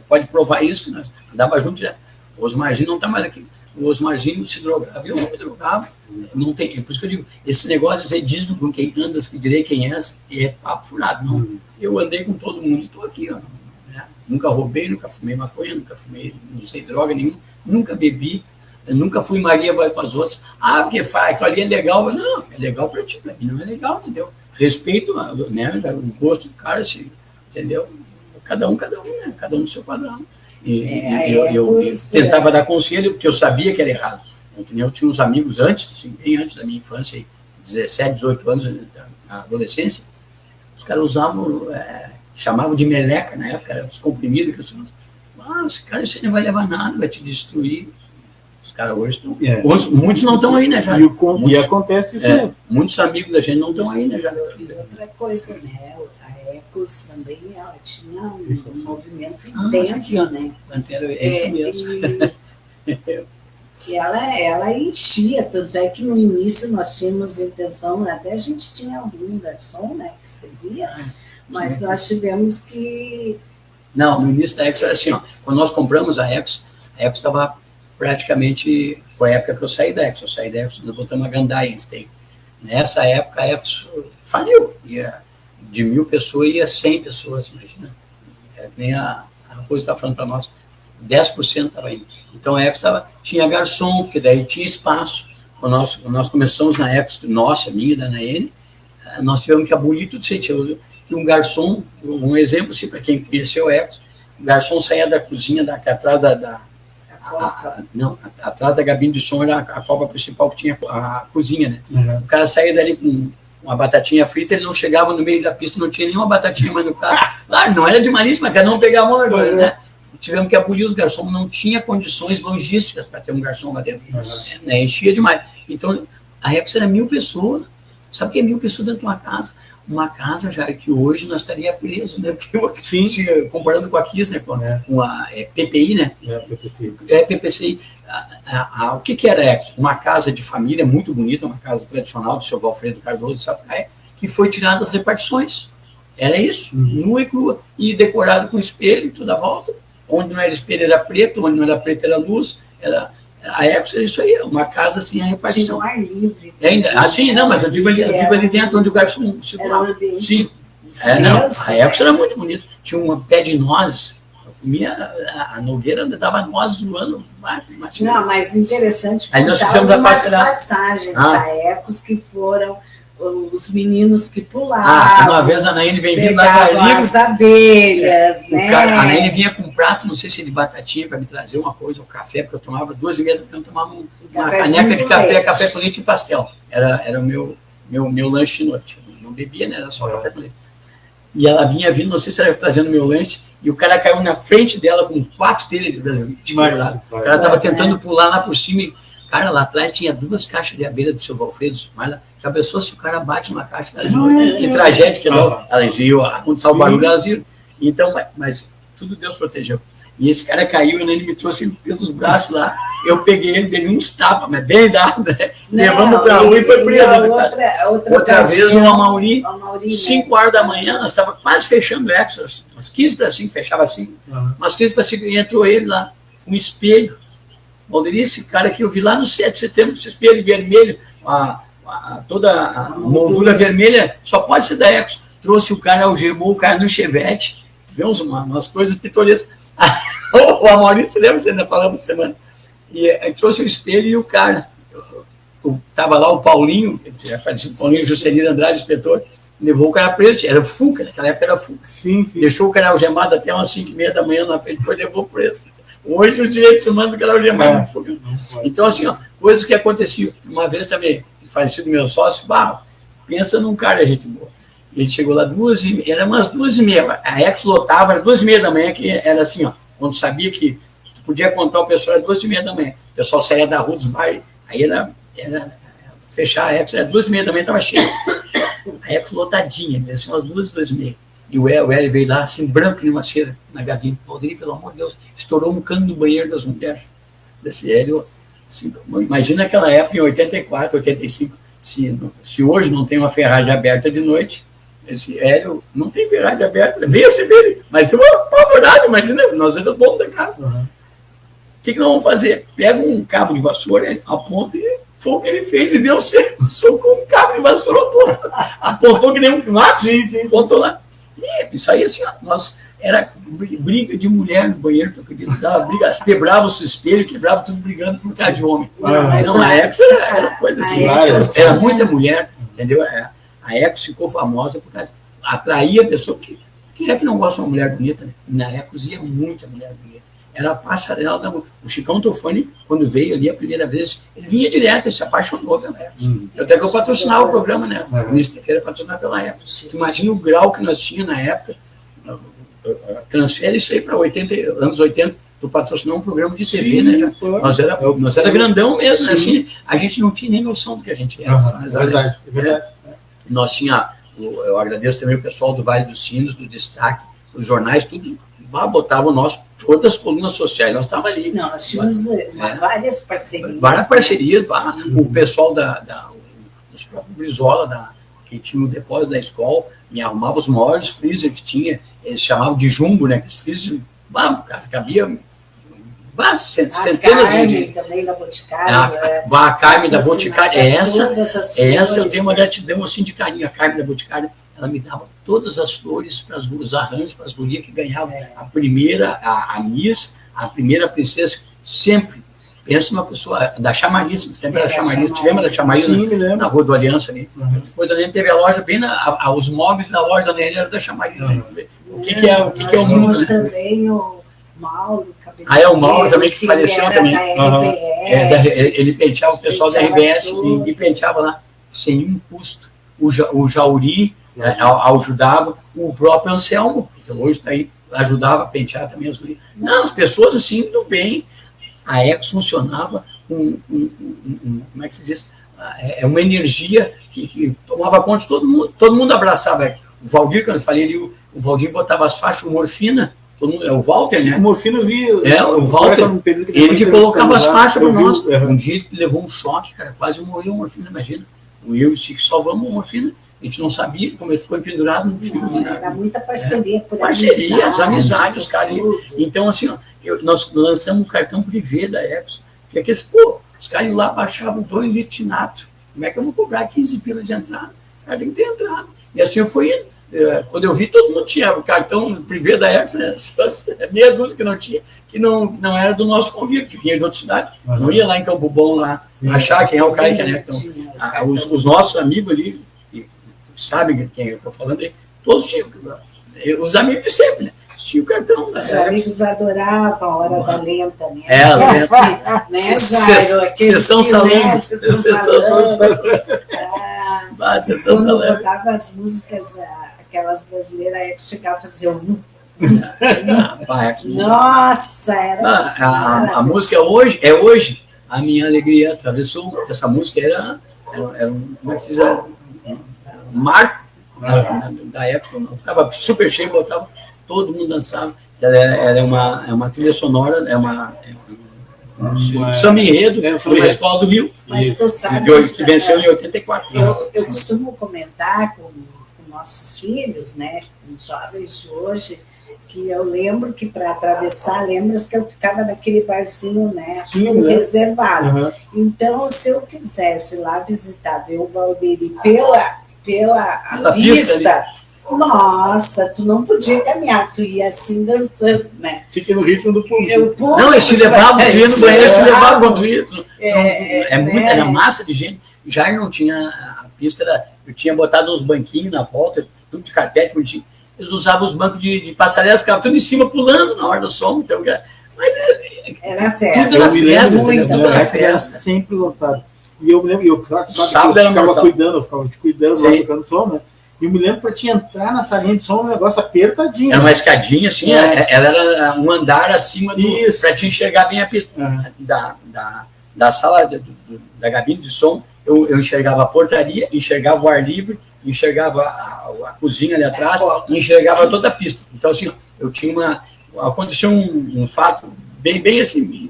pode provar isso, que nós andava junto direto. O Osmarzinho não está mais aqui. O Osmarzinho se drogava, eu não me drogava. Não tem, é por isso que eu digo, esse negócio de você diz com quem andas, que direi quem é papo furado. Não. Eu andei com todo mundo e estou aqui. Ó, né? Nunca roubei, nunca fumei maconha, não usei droga nenhuma, nunca bebi, nunca fui Maria vai para as outras. Porque aquilo ali é legal. Não, é legal para ti, para mim não é legal, entendeu? Respeito, né, o gosto do cara, assim, entendeu? Cada um, né? Cada um no seu quadrado. Eu tentava dar conselho, porque eu sabia que era errado. Eu tinha uns amigos antes, assim, bem antes da minha infância, 17, 18 anos, na adolescência, os caras usavam, chamavam de meleca na época, eram os comprimidos, que esse cara isso não vai levar nada, vai te destruir. Os caras hoje estão... Muitos não estão aí, né, já? E acontece isso mesmo. Muitos amigos da gente não estão aí, né, já? Outra coisa, né? A Ecos também, ela tinha um movimento intenso, né? É isso mesmo. E ela enchia, tanto é que no início nós tínhamos intenção, até a gente tinha um garçom, né, que servia, mas nós tivemos que... Não, no início da Ecos era assim, ó, quando nós compramos a Ecos estava praticamente, foi a época que eu saí da Ecos, nós botamos a Gandai em Steak. Nessa época a Ecos faliu, de 1000 pessoas ia 100 pessoas, imagina. Nem a coisa está falando para nós, 10% estava indo. Então a Ecos tinha garçom, porque daí tinha espaço. Quando nós começamos na Ecos, nossa, minha e da Nayene, nós tivemos que abolir tudo isso. E um garçom, um exemplo assim, para quem conheceu a Ecos, o garçom saía da cozinha, atrás atrás da gabine de som era a cova principal que tinha a cozinha, né? O cara saía dali com uma batatinha frita, ele não chegava no meio da pista, não tinha nenhuma batatinha mais no carro. Claro, não era de malícia, mas cada um pegava uma, né? Tivemos que abolir os garçons, não tinha condições logísticas para ter um garçom lá dentro. Né? Enchia demais. Então, a Ecos era 1000 pessoas. Sabe o que é 1000 pessoas dentro de uma casa? Uma casa, já que hoje nós estaríamos presos, né? Porque, comparando com a KISS, né? Com a PPI, né? PPCI. O que era a Ecos? Uma casa de família muito bonita, uma casa tradicional do seu Valfredo Cardoso de Sapucaia, que foi tirada das repartições. Era isso, nua e crua, e decorado com espelho e toda a volta. Onde não era espelho era preto, onde não era preto era luz. A Ecos era isso aí, uma casa sem a repartição. Tinha um ar livre. Não, mas eu digo ali dentro, onde o garçom circulava. Sim. A Ecos era muito bonito. Tinha um pé de nozes. A Nogueira dava nozes no ano. Não, mas interessante. Aí nós fizemos umas passagens da Ecos que foram os meninos que pulavam. Uma vez a Naine veio vindo lá da as abelhas, né? A Naine vinha com um prato, não sei se de batatinha, para me trazer uma coisa, um café, porque eu tomava 2h30 eu tomava uma caneca de café com leite e pastel. Era o meu lanche de noite. Eu não bebia, né? Era só café com leite. E ela vinha vindo, não sei se era trazendo meu lanche, e o cara caiu na frente dela com 4 dele de brasileiro. O cara estava tentando pular lá por cima e, cara, lá atrás tinha 2 caixas de abelha do seu Valfredo, mas já pensou se o cara bate uma caixa, que tragédia que não. Elas iam, quando está o barulho, elas iam. Então, mas tudo Deus protegeu. E esse cara caiu, né? Ele me trouxe ele pelos braços lá. Eu peguei ele, dei uns tapas, mas bem dado, né? Levamos para a rua e foi preso. Outra vez, o Amauri, 5 horas da manhã, nós estávamos quase fechando o Extra, umas 15 para 5, fechava assim, umas 15 para 5, e entrou ele lá, um espelho. Valderi, esse cara que eu vi lá no 7 de setembro, esse espelho vermelho, toda a moldura vermelha, só pode ser da Extra. Trouxe o cara, algemou o cara no Chevette, vemos umas coisas pitorescas. O Maurício, lembra? Você ainda falamos semana. E aí trouxe o espelho e o cara. Estava lá o Paulinho, já falecido, Paulinho Juscelino Andrade, inspetor, levou o cara preso. Era Fuca, naquela época era Fuca. Sim. Deixou o cara algemado até umas 5h30 da manhã na frente, depois levou preso. Hoje o direito humano do cara algemado. Então, assim, ó, coisas que aconteciam. Uma vez também, falecido meu sócio, pensa num cara, gente boa. Ele chegou lá 2h30, era umas 2h30, a Ex lotava, era 2h30 da manhã, que era assim, ó, quando sabia que tu podia contar o pessoal, era 2h30 da manhã. O pessoal saía da rua dos bairros, aí era fechar a Ex, era 2h30 da manhã, estava cheio. A Ex lotadinha, assim, umas 2h30. E o Hélio veio lá, assim, branco, numa cera, na galinha. Valderi, pelo amor de Deus, estourou um cano do banheiro das mulheres. Desse Hélio, assim, imagina aquela época, em 84, 85, se hoje não tem uma ferragem aberta de noite, esse Hélio não tem ferragem aberta, venha se ver, mas eu apavorado, imagina, nós éramos dono da casa. O que nós vamos fazer? Pega um cabo de vassoura, aponta e foi o que ele fez e deu certo. Socou um cabo de vassoura oposto. Apontou que nem um lápis, apontou lá. E isso aí, assim, era briga de mulher no banheiro, tu acredita? Dava briga, quebrava o espelho, quebrava tudo brigando por causa de homem. Não, a Ex era coisa assim, era muita mulher, entendeu? A Ex ficou famosa por causa, atraía a pessoa, porque quem é que não gosta de uma mulher bonita, né? Na Ex ia muita mulher bonita. Era a passarela da... O Chicão Tofani, quando veio ali a primeira vez, ele vinha direto, ele se apaixonou pela Ex. Até que eu patrocinava o programa, né? O Ministério Feira patrocinava pela Ex. Imagina o grau que nós tínhamos na época. Transfere isso aí para anos 80, tu patrocinou um programa de TV, né? Já, nós era grandão mesmo, né? Assim, a gente não tinha nem noção do que a gente era. É verdade. Nós tinha, eu agradeço também o pessoal do Vale dos Sinos, do Destaque, os jornais, tudo, botava o nosso, todas as colunas sociais, nós estávamos ali. Não, nós tínhamos várias parcerias. Várias parcerias, o pessoal dos próprios Brizola, que tinha o depósito da escola, me arrumava os maiores freezer que tinha, eles chamavam de jumbo, né? Os freezer, cabia centenas de... também da Boticário. A Carme da Boticário, essa eu tenho uma gratidão assim de carinho. A Carme da Boticário, ela me dava todas as flores para os arranjos, para as gurias que ganhavam a primeira, a Miss, a primeira princesa, sempre. Pensa numa pessoa da Chamariz, sempre era Chamariz. Te lembra da Chamariz? Sim, me lembro. Na Rua do Aliança ali. Depois a gente teve a loja bem os móveis da loja da Nene eram da Chamariz. O que é o mundo? Também o Mauro. O Mauro também, que faleceu também. Ele penteava o pessoal da RBS e penteava lá sem nenhum custo. O Jauri ajudava, o próprio Anselmo, que hoje está aí, ajudava a pentear também as gurias. Não, as pessoas assim, do bem. A Ex funcionava como é que se diz? Uma energia que tomava conta de todo mundo abraçava. O Valdir, quando eu falei ali, o Valdir botava as faixas, morfina, o Walter, né? O morfina via. O Walter, ele que colocava as faixas para nós. Um dia ele levou um choque, cara, quase morreu o morfina, imagina. Eu e o Chico salvamos o morfina. A gente não sabia como ele ficou pendurado no fio. Era muita parceria por as amizades, os caras. Então, assim, nós lançamos um cartão privê da Ex. Porque aqueles, os caras lá baixavam 2 litros de nato. Como é que eu vou cobrar 15 pila de entrada? O cara tem que ter entrada. E assim eu fui indo. Quando eu vi, todo mundo tinha o cartão privê da Ex, né? Meia dúzia que não tinha, que não era do nosso convívio, que vinha de outra cidade. Não ia lá em Campo Bom, lá, achar quem é o cara que é, né? Então, os nossos amigos ali, sabe quem eu estou falando aí, todos tinham, os amigos de sempre, né? Tinha o cartão. Os amigos adoravam a Hora da Lenta, né? Sessão salão. Quando botava as músicas, aquelas brasileiras, aí chegava a fazer Nossa, era... A música é hoje, a minha alegria atravessou. Essa música era como é que se diz? Marco da época, ficava super cheio, botava, todo mundo dançava. Ela é uma trilha sonora, um samba-enredo, uma escola do Rio, Mas tu sabe, que venceu em 84. Eu costumo comentar com nossos filhos, né, com os jovens de hoje, que eu lembro que para atravessar, lembras que eu ficava naquele barzinho, né, reservado. Então, se eu quisesse lá visitar, ver o Valderi pela pista, nossa, tu não podia caminhar, tu ia assim dançando, né? Fica no ritmo do público. Não, eles te levavam, tu ia no banheiro, te levavam quando tu ia. Era massa de gente. Já não tinha, a pista, eu tinha botado uns banquinhos na volta, tudo de carpete, bonitinho. Eles usavam os bancos de passarela, ficavam tudo em cima pulando na hora do som. Então, mas era festa. Tudo era festa, tudo era festa. Sempre lotado. E eu me lembro, eu ficava te cuidando lá tocando som, né? E eu me lembro para te entrar na salinha de som, um negócio apertadinho. Era uma escadinha, assim, ela era um andar acima para te enxergar bem a pista. Da sala, da gabine de som, eu enxergava a portaria, enxergava o ar livre, enxergava a cozinha ali atrás, e enxergava toda a pista. Então, assim, eu tinha aconteceu um fato bem assim,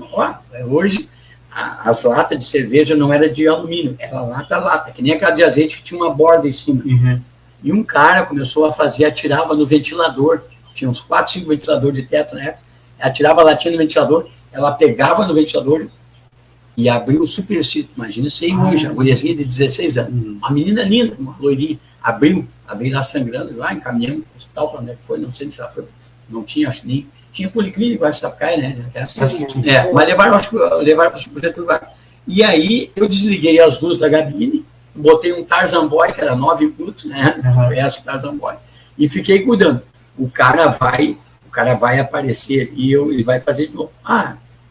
hoje as latas de cerveja não era de alumínio, era lata, que nem aquela de azeite que tinha uma borda em cima. E um cara começou a fazer, atirava no ventilador, tinha uns 4, 5 ventiladores de teto na época, atirava a latinha no ventilador, ela pegava no ventilador e abriu o supercito. Imagina isso aí hoje, a mulherzinha de 16 anos, uma menina linda, uma loirinha, abriu, ela veio lá sangrando, lá encaminhamos para o hospital, para onde é que foi, não sei se ela foi, não tinha, acho que nem, tinha policlínico, acho que Sapucaí, né? Mas levaram para o Getúlio Vargas. E aí eu desliguei as luzes da gabine, botei um Tarzan Boy, que era 9 minutos, né? Esse Tarzan Boy, e fiquei cuidando. O cara vai aparecer e ele vai fazer de novo.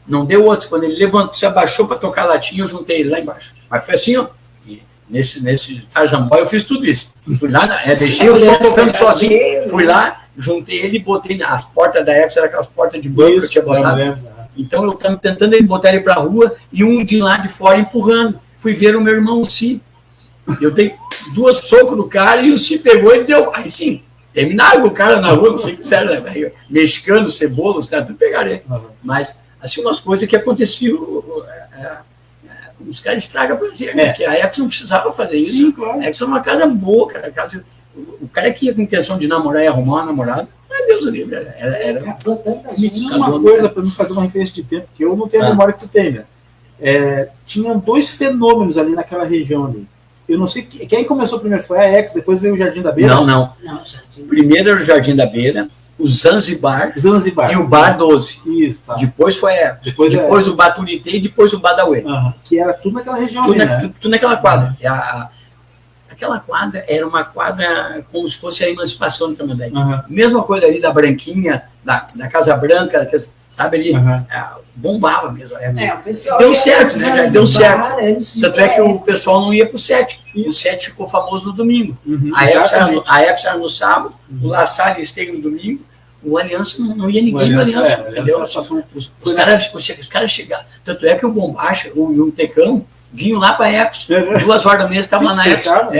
Não deu outro. Quando ele levantou, se abaixou para tocar a latinha, eu juntei ele lá embaixo. Mas foi assim, ó. E nesse Tarzan Boy eu fiz tudo isso. Fui lá, deixei o som tocando sozinho. Fui lá, juntei ele e botei as portas da época, eram aquelas portas de banco que eu tinha botado. Então eu estava tentando ele botar ele para a rua e um de lá de fora empurrando. Fui ver o meu irmão, o Si. Eu dei 2 socos no cara e o Si pegou e deu. Aí sim, terminaram com o cara na rua, não sei o que fizeram, né? Mexicano, cebola, os caras tudo pegaram ele. Mas, assim, umas coisas que aconteciam, os caras estragam prazer, né? Porque a Exxon não precisava fazer isso. Sim, claro. A Exxon é uma casa boa, cara. O cara que ia com intenção de namorar e arrumar uma namorada, mas Deus o livre. Casou tanta gente. Uma coisa para me fazer uma referência de tempo, que eu não tenho a memória que tu tem, né? Tinham 2 fenômenos ali naquela região ali. Eu não sei quem começou primeiro, foi a Exxon, depois veio o Jardim da Beira? Não. Primeiro era o Jardim da Beira, o Zanzibar e o Bar 12. Isso, tá. Depois foi a Exxon. Depois o Baturité e depois o Badauê. Que era tudo naquela região ali, né? Tudo naquela quadra. Aquela quadra era uma quadra como se fosse a emancipação do Tramandaí. Mesma coisa ali da Branquinha, da Casa Branca, sabe ali? Bombava mesmo. O pessoal deu certo, né? Já deu certo. Tanto é que o pessoal não ia para o 7. O 7 ficou famoso no domingo. A Exxon era no sábado, o La Salle esteve no domingo, o Aliança não ia ninguém no Aliança, entendeu? Os caras chegaram. Tanto é que o Bombacha, o Tecão, vinham lá para a Exxon. 2 horas da manhã estavam lá na Exxon.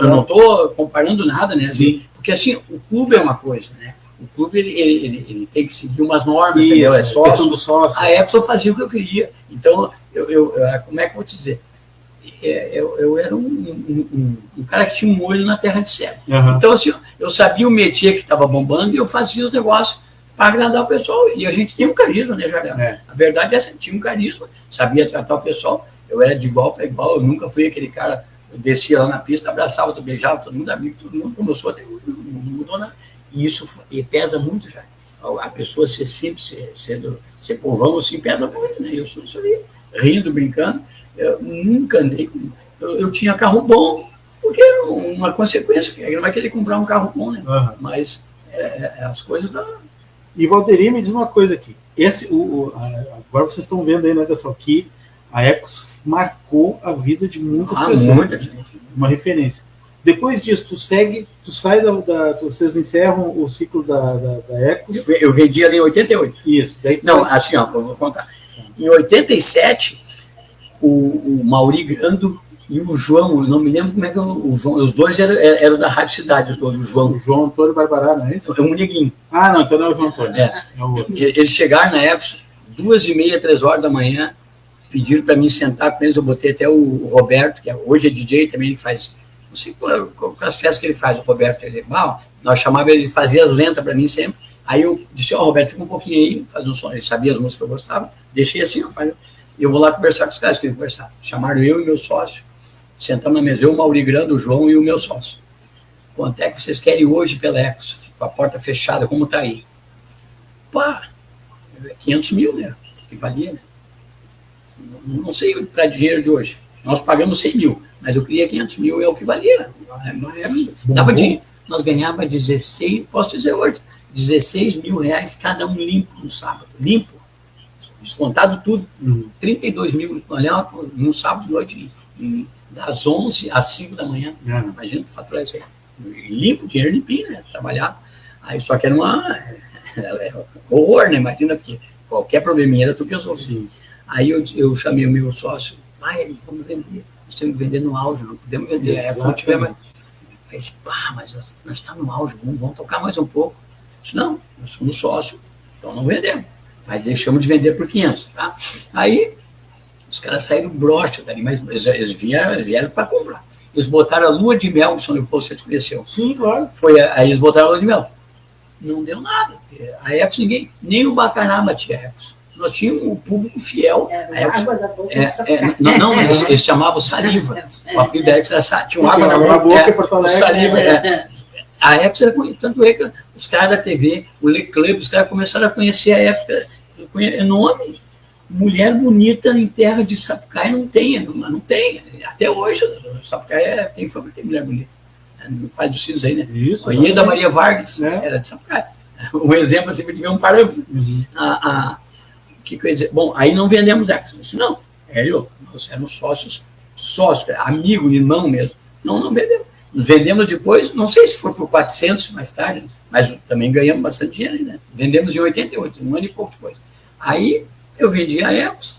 Eu não estou comparando nada, né? Porque assim, o clube é uma coisa, né? O clube ele tem que seguir umas normas, entendeu? É sócio. A Exxon fazia o que eu queria. Então, como é que eu vou te dizer? Eu era um cara que tinha um olho na terra de cego. Então, assim, eu sabia o métier que estava bombando e eu fazia os negócios para agradar o pessoal. E a gente tinha um carisma, né, Jardel? A verdade é essa, tinha um carisma, sabia tratar o pessoal. Eu era de igual para igual, eu nunca fui aquele cara, eu descia lá na pista, abraçava, beijava todo mundo, amigo, todo mundo, como eu sou até hoje, não mudou nada. E isso pesa muito, já. A pessoa ser simples, ser povão, assim, pesa muito, né? Eu sou isso aí, rindo, brincando. Eu nunca andei com... Eu tinha carro bom, porque era uma consequência. Ele não vai querer comprar um carro bom, né? Mas as coisas da... E Valderi, me diz uma coisa aqui. Agora vocês estão vendo aí, né, pessoal, que a Exxon marcou a vida de muitas pessoas. Muita gente. Uma referência. Depois disso, vocês encerram o ciclo da Exxon? Eu vendi ali em 88. Isso. Daí não, assim, ó, eu vou contar. Em 87, o Mauri Grando E o João, eu não me lembro como é que o João, os dois eram da Rádio Cidade, os dois, o João. O João Antônio Barbará, não é isso? É um neguinho. Ah, não, então não é o João Antônio. É o outro. Eles chegaram na época, 2h30, 3 horas da manhã, pediram para mim sentar com eles, eu botei até o Roberto, que hoje é DJ, também ele faz, não sei qual as festas que ele faz, o Roberto, ele, nós chamávamos ele, fazia as lentas para mim sempre, aí eu disse, Roberto, fica um pouquinho aí, faz um som, ele sabia as músicas que eu gostava, deixei assim, eu vou lá conversar com os caras que ele conversar. Chamaram eu e meu sócio, sentamos na mesa, eu, o Mauri Grande, o João e o meu sócio. Quanto é que vocês querem hoje pela Ecos? Com a porta fechada, como tá aí? 500 mil, né? Que valia, né? Não sei para dinheiro de hoje. Nós pagamos 100 mil, mas eu queria 500 mil, é o que valia. Nós ganhávamos 16, posso dizer hoje, 16 mil reais cada um limpo no sábado. Limpo. Descontado tudo. 32 mil, olha, no sábado de noite, das 11 às 5 da manhã. Imagina faturar isso aí. Limpo, dinheiro limpinho, né? Trabalhar. Aí só que era horror, né? Imagina, porque qualquer probleminha era tu que resolvia. Aí eu chamei o meu sócio, vamos vender. Nós temos que vender no auge, não podemos vender. Aí disse, mas nós estamos no auge, vamos tocar mais um pouco. Eu disse, não, nós somos sócios, então não vendemos. Mas deixamos de vender por 500, tá? Aí os caras saíram broxa dali, mas eles vieram para comprar. Eles botaram a lua de mel, que São Leopoldo você conheceu. Sim, claro. Aí eles botaram a lua de mel. Não deu nada. A Ecos nem o Bacaná batia a Ecos. Nós tínhamos um público fiel. Água da boca. Eles chamavam saliva. O apelido da Ecos era saliva. Tinha água na boca, saliva. A Ecos era, tanto é que os caras da TV, o Le Club, os caras começaram a conhecer a Ecos. Nome, mulher bonita em terra de Sapucaí não tem. Até hoje, Sapucaí tem fama, tem mulher bonita. No Pai dos Filhos aí, né? Isso. A Ieda Maria Vargas era de Sapucaí. Um exemplo assim, para te ver um parâmetro. Que eu ia dizer? Bom, aí não vendemos Ecos. Eu disse, não, nós éramos sócios, amigo, irmão mesmo. Não vendemos. Nos vendemos depois, não sei se foi por 400 mais tarde, mas também ganhamos bastante dinheiro, né? Vendemos em 88, um ano e pouco depois. Aí eu vendi a Ecos,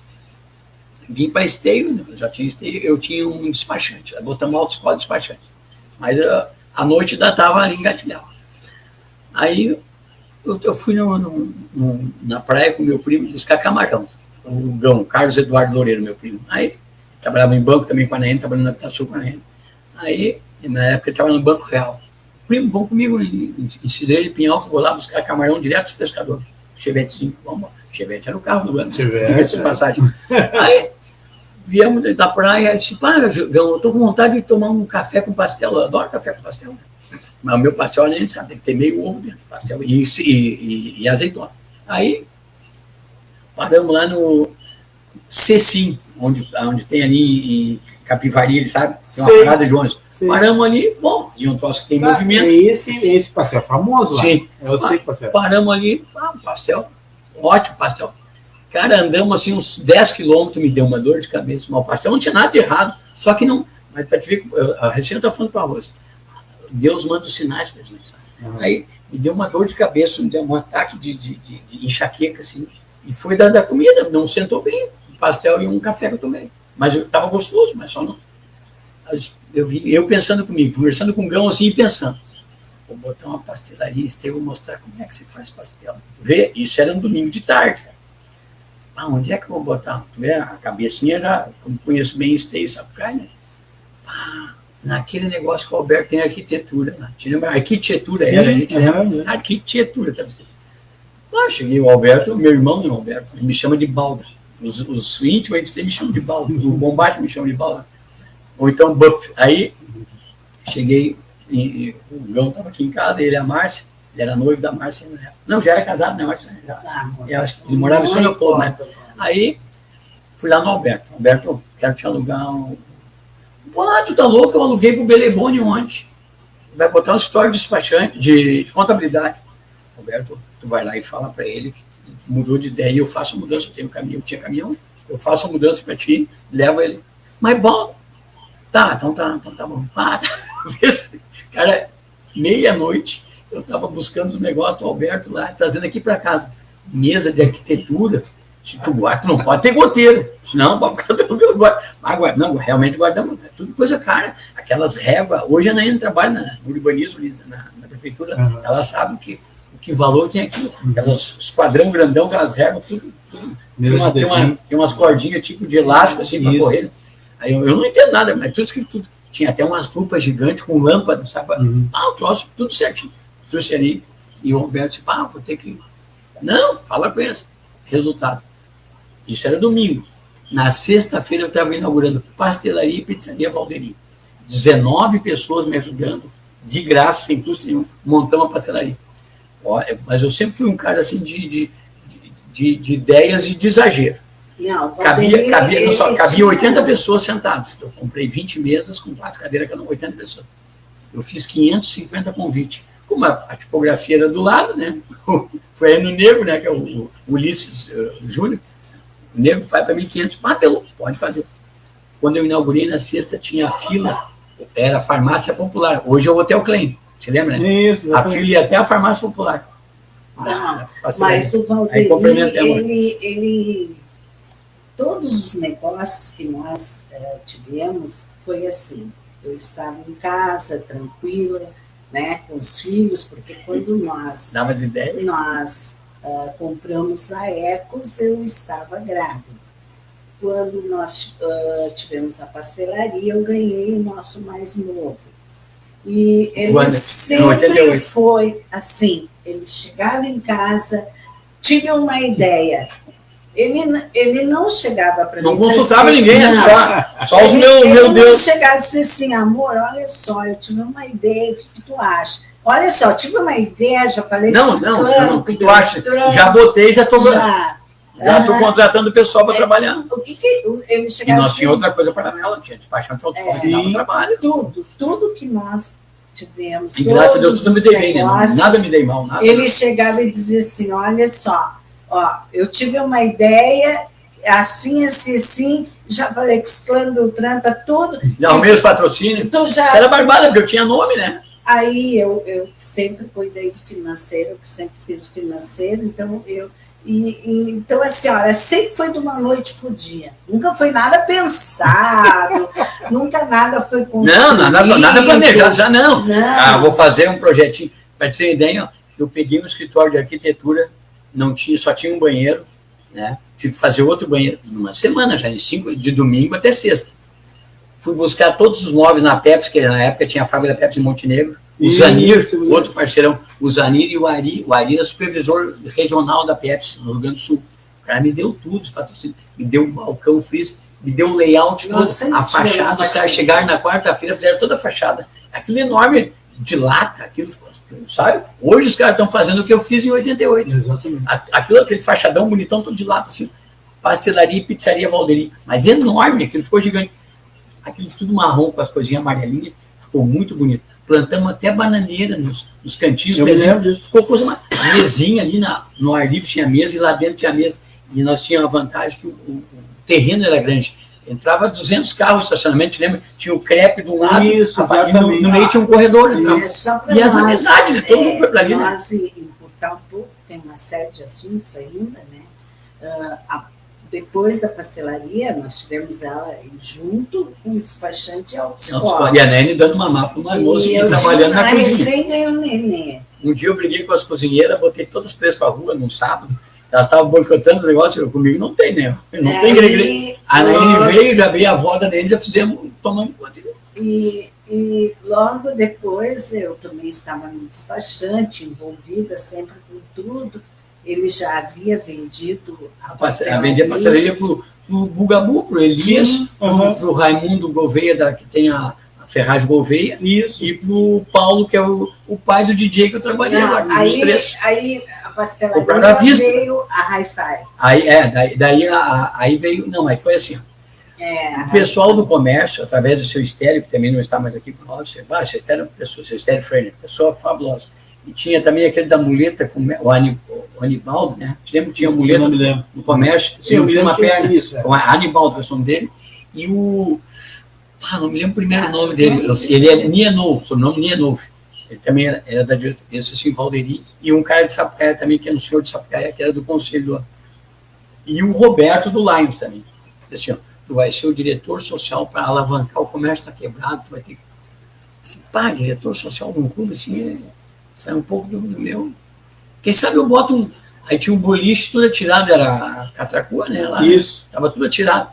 vim para Esteio, né? Já tinha Esteio, eu tinha um despachante, botamos autoescola de despachante. Mas a noite ainda estava ali engatilhada. Aí eu fui na praia com meu primo buscar camarão, o Gão, Carlos Eduardo Loureiro, meu primo. Aí trabalhava em banco também com a Naene, trabalhando na Habitação com a Naene. Aí, na época, eu estava no Banco Real. Primo, vão comigo em Cidreira de Pinhal, que eu vou lá buscar camarão direto dos pescadores. Chevetezinho, vamos lá. Chevette era o carro do banco. Chevette. Passagem. Aí, viemos da praia, disse, Gão, eu estou com vontade de tomar um café com pastel. Eu adoro café com pastel. Mas o meu pastel, a gente sabe, tem que ter meio ovo dentro do pastel e azeitona. Aí, paramos lá no Cecim, onde tem ali em Capivari, sabe? Tem uma parada de ônibus. Paramos ali, bom, e um troço que tem movimento. É esse pastel famoso lá? Sim. Eu sei que pastel. Paramos ali, pastel, ótimo pastel. Cara, andamos assim uns 10 quilômetros, me deu uma dor de cabeça. Mas o pastel não tinha nada de errado, só que não. Mas para te ver, a Regina está falando para você. Deus manda os sinais para a gente, sabe? Aí me deu uma dor de cabeça, me deu um ataque de enxaqueca, assim. E foi da comida, não sentou bem. Um pastel e um café que eu tomei. Mas estava gostoso, mas só não. Eu pensando comigo, conversando com o Gão assim e pensando. Vou botar uma pastelaria, vou mostrar como é que se faz pastel. Vê, isso era um domingo de tarde, cara. Onde é que eu vou botar? Tu vê, a cabecinha já, como conheço bem Esteio, Sapucaí, né? Naquele negócio que o Alberto tem arquitetura. Né? Arquitetura. Sim, era, a gente chama arquitetura. Tá? Cheguei o Alberto, meu irmão, não, Alberto, ele me chama de Balda. Os íntimos, eles me chamam de Balda. O Bombate me chama de Balda. Ou então Buff. Aí, cheguei, e o Gão estava aqui em casa, ele e a Márcia, ele era noivo da Márcia. Não, já era casado, né, Márcia? Ele morava em São Leopoldo, né? Aí, fui lá no Alberto. Alberto, quero te alugar um... Tu tá louco? Eu aluguei pro Belebone ontem. Vai botar um escritório de despachante, de contabilidade. Alberto, tu vai lá e fala para ele que mudou de ideia e eu faço a mudança. Eu tinha caminhão, eu faço a mudança para ti, levo ele. Mas bom, então tá bom. Cara, meia-noite, eu tava buscando os negócios do Alberto lá, trazendo aqui para casa. Mesa de arquitetura, Se tu guarda, tu não pode ter goteiro, senão pode ficar tranquilo. Agora, não, realmente guardamos, é tudo coisa cara. Aquelas réguas, hoje a Naine trabalha no urbanismo, na prefeitura, ela sabe o que valor tem aqui. Aquelas esquadrão grandão, aquelas réguas, tudo. Tem umas cordinhas tipo de elástico, assim, para correr. Aí eu não entendo nada, mas tudo. Tinha até umas lupas gigantes com lâmpada, sabe? O troço, tudo certinho. Trouxe ali, e o Roberto disse, vou ter que... Não, fala com eles. Resultado. Isso era domingo. Na sexta-feira eu estava inaugurando pastelaria e pizzaria Valderi. 19 pessoas me ajudando, de graça, sem custo nenhum, montamos a pastelaria. Mas eu sempre fui um cara assim de ideias e de exagero. Não, cabia 80 pessoas sentadas. Eu comprei 20 mesas com 4 cadeiras, cada 80 pessoas. Eu fiz 550 convites. Como a tipografia era do lado, né? Foi aí no Negro, né? Que é o Ulisses Júnior. O Negro faz para mim 500. Pode fazer. Quando eu inaugurei na sexta, tinha fila. Era a farmácia popular. Hoje é o Hotel Klein. Você lembra, né? Isso, exatamente. A fila ia até a farmácia popular. Mas o Valderi, ele todos os negócios que nós tivemos foi assim. Eu estava em casa, tranquila, né, com os filhos, porque quando nós compramos a Ecos, eu estava grávida. Quando nós tivemos a pastelaria, eu ganhei o nosso mais novo. E ele sempre foi assim, ele chegava em casa, tinha uma ideia. Ele não chegava para mim. Não consultava assim, ninguém, só os meu Deus. Ele chegava e disse assim, amor, olha só, eu tive uma ideia, o que tu acha? Olha só, tive uma ideia, já falei não, o que tu acha? Já botei, já estou contratando o pessoal para trabalhar. O que ele chegava e nós tínhamos outra coisa para ela, tinha despachante de trabalho. Tudo que nós tivemos. E graças a Deus tudo me dei bem, né? Nada me dei mal. Nada. Ele chegava e dizia assim, olha só, eu tive uma ideia, assim, já falei com os clãs do Tranta, tudo. Já arrumei os patrocínios. Isso era barbada, porque eu tinha nome, né? Aí eu sempre cuidei do financeiro, eu sempre fiz o financeiro, então então a senhora sempre foi de uma noite pro dia. Nunca foi nada pensado, nunca nada foi construído. Não, nada planejado, já não. Vou fazer um projetinho. Para ter uma ideia, eu peguei um escritório de arquitetura, só tinha um banheiro, né? Tive que fazer outro banheiro numa semana já, de domingo até sexta. Fui buscar todos os móveis na Pepsi, que na época tinha a fábrica da Pepsi em Montenegro. O Zanir, outro parceirão, o Zanir e o Ari. O Ari era supervisor regional da Pepsi, no Rio Grande do Sul. O cara me deu tudo, os patrocínios, me deu um balcão freezer, me deu um layout todo, a fachada. Os caras chegaram na quarta-feira, fizeram toda a fachada. Aquilo enorme de lata, aquilo, sabe? Hoje os caras estão fazendo o que eu fiz em 88. Exatamente. Aquele fachadão bonitão, todo de lata, assim. Pastelaria e pizzaria Valderi. Mas enorme, aquilo ficou gigante. Aquilo tudo marrom com as coisinhas amarelinhas, ficou muito bonito. Plantamos até bananeira nos cantinhos. Ficou coisa uma mesinha ali no ar livre, tinha mesa, e lá dentro tinha mesa. E nós tínhamos a vantagem que o terreno era grande. Entrava 200 carros no estacionamento, lembra? Tinha o crepe de um lado, e no meio tinha um corredor. E as amizades, né? Todo mundo foi para ali. Nós, encurtar um pouco, tem uma série de assuntos ainda, né? Depois da pastelaria, nós tivemos ela junto com o despachante e a autoescola. E a Nene dando mamar para uma moça e trabalhando na cozinha. Recém ganhou neném. Um dia eu briguei com as cozinheiras, botei todas as três para a rua num sábado. Elas estavam boicotando os negócios, comigo não tem, né? Não tem igreja. A Nene veio, já veio a avó da Nene, já tomamos conta. E logo depois eu também estava no despachante, envolvida sempre com tudo. Ele já havia vendido a pastelaria para o Bugabu, para o Elias, para o Raimundo Gouveia, que tem a Ferraz Gouveia, e para o Paulo, que é o pai do DJ que eu trabalhei agora, os três. Aí a pastelaria veio a Hi-Fi. Aí veio, não, aí foi assim. O pessoal do comércio, através do seu Estélio, que também não está mais aqui com nós, seu Estélio Freire, pessoa fabulosa. E tinha também aquele da muleta, com o Anibaldo, né? Lembra que tinha muleta no comércio? Sim, não tinha uma perna. O Anibaldo, é o nome dele. E o... não me lembro o primeiro nome dele. Ele é Nienov, sobrenome Nienov. Ele também era da diretoria, esse assim, Valderi. E um cara de Sapucaia também, que é um senhor de Sapucaia, que era do conselho. E o Roberto do Lions também. Assim, ó, tu vai ser o diretor social para alavancar o comércio, está quebrado, tu vai ter que... Assim, pá, diretor social de um clube, assim, sai um pouco do meu... Quem sabe eu boto um... Aí tinha um boliche tudo atirado, era a Catracua, né? Lá, isso. Tava tudo atirado.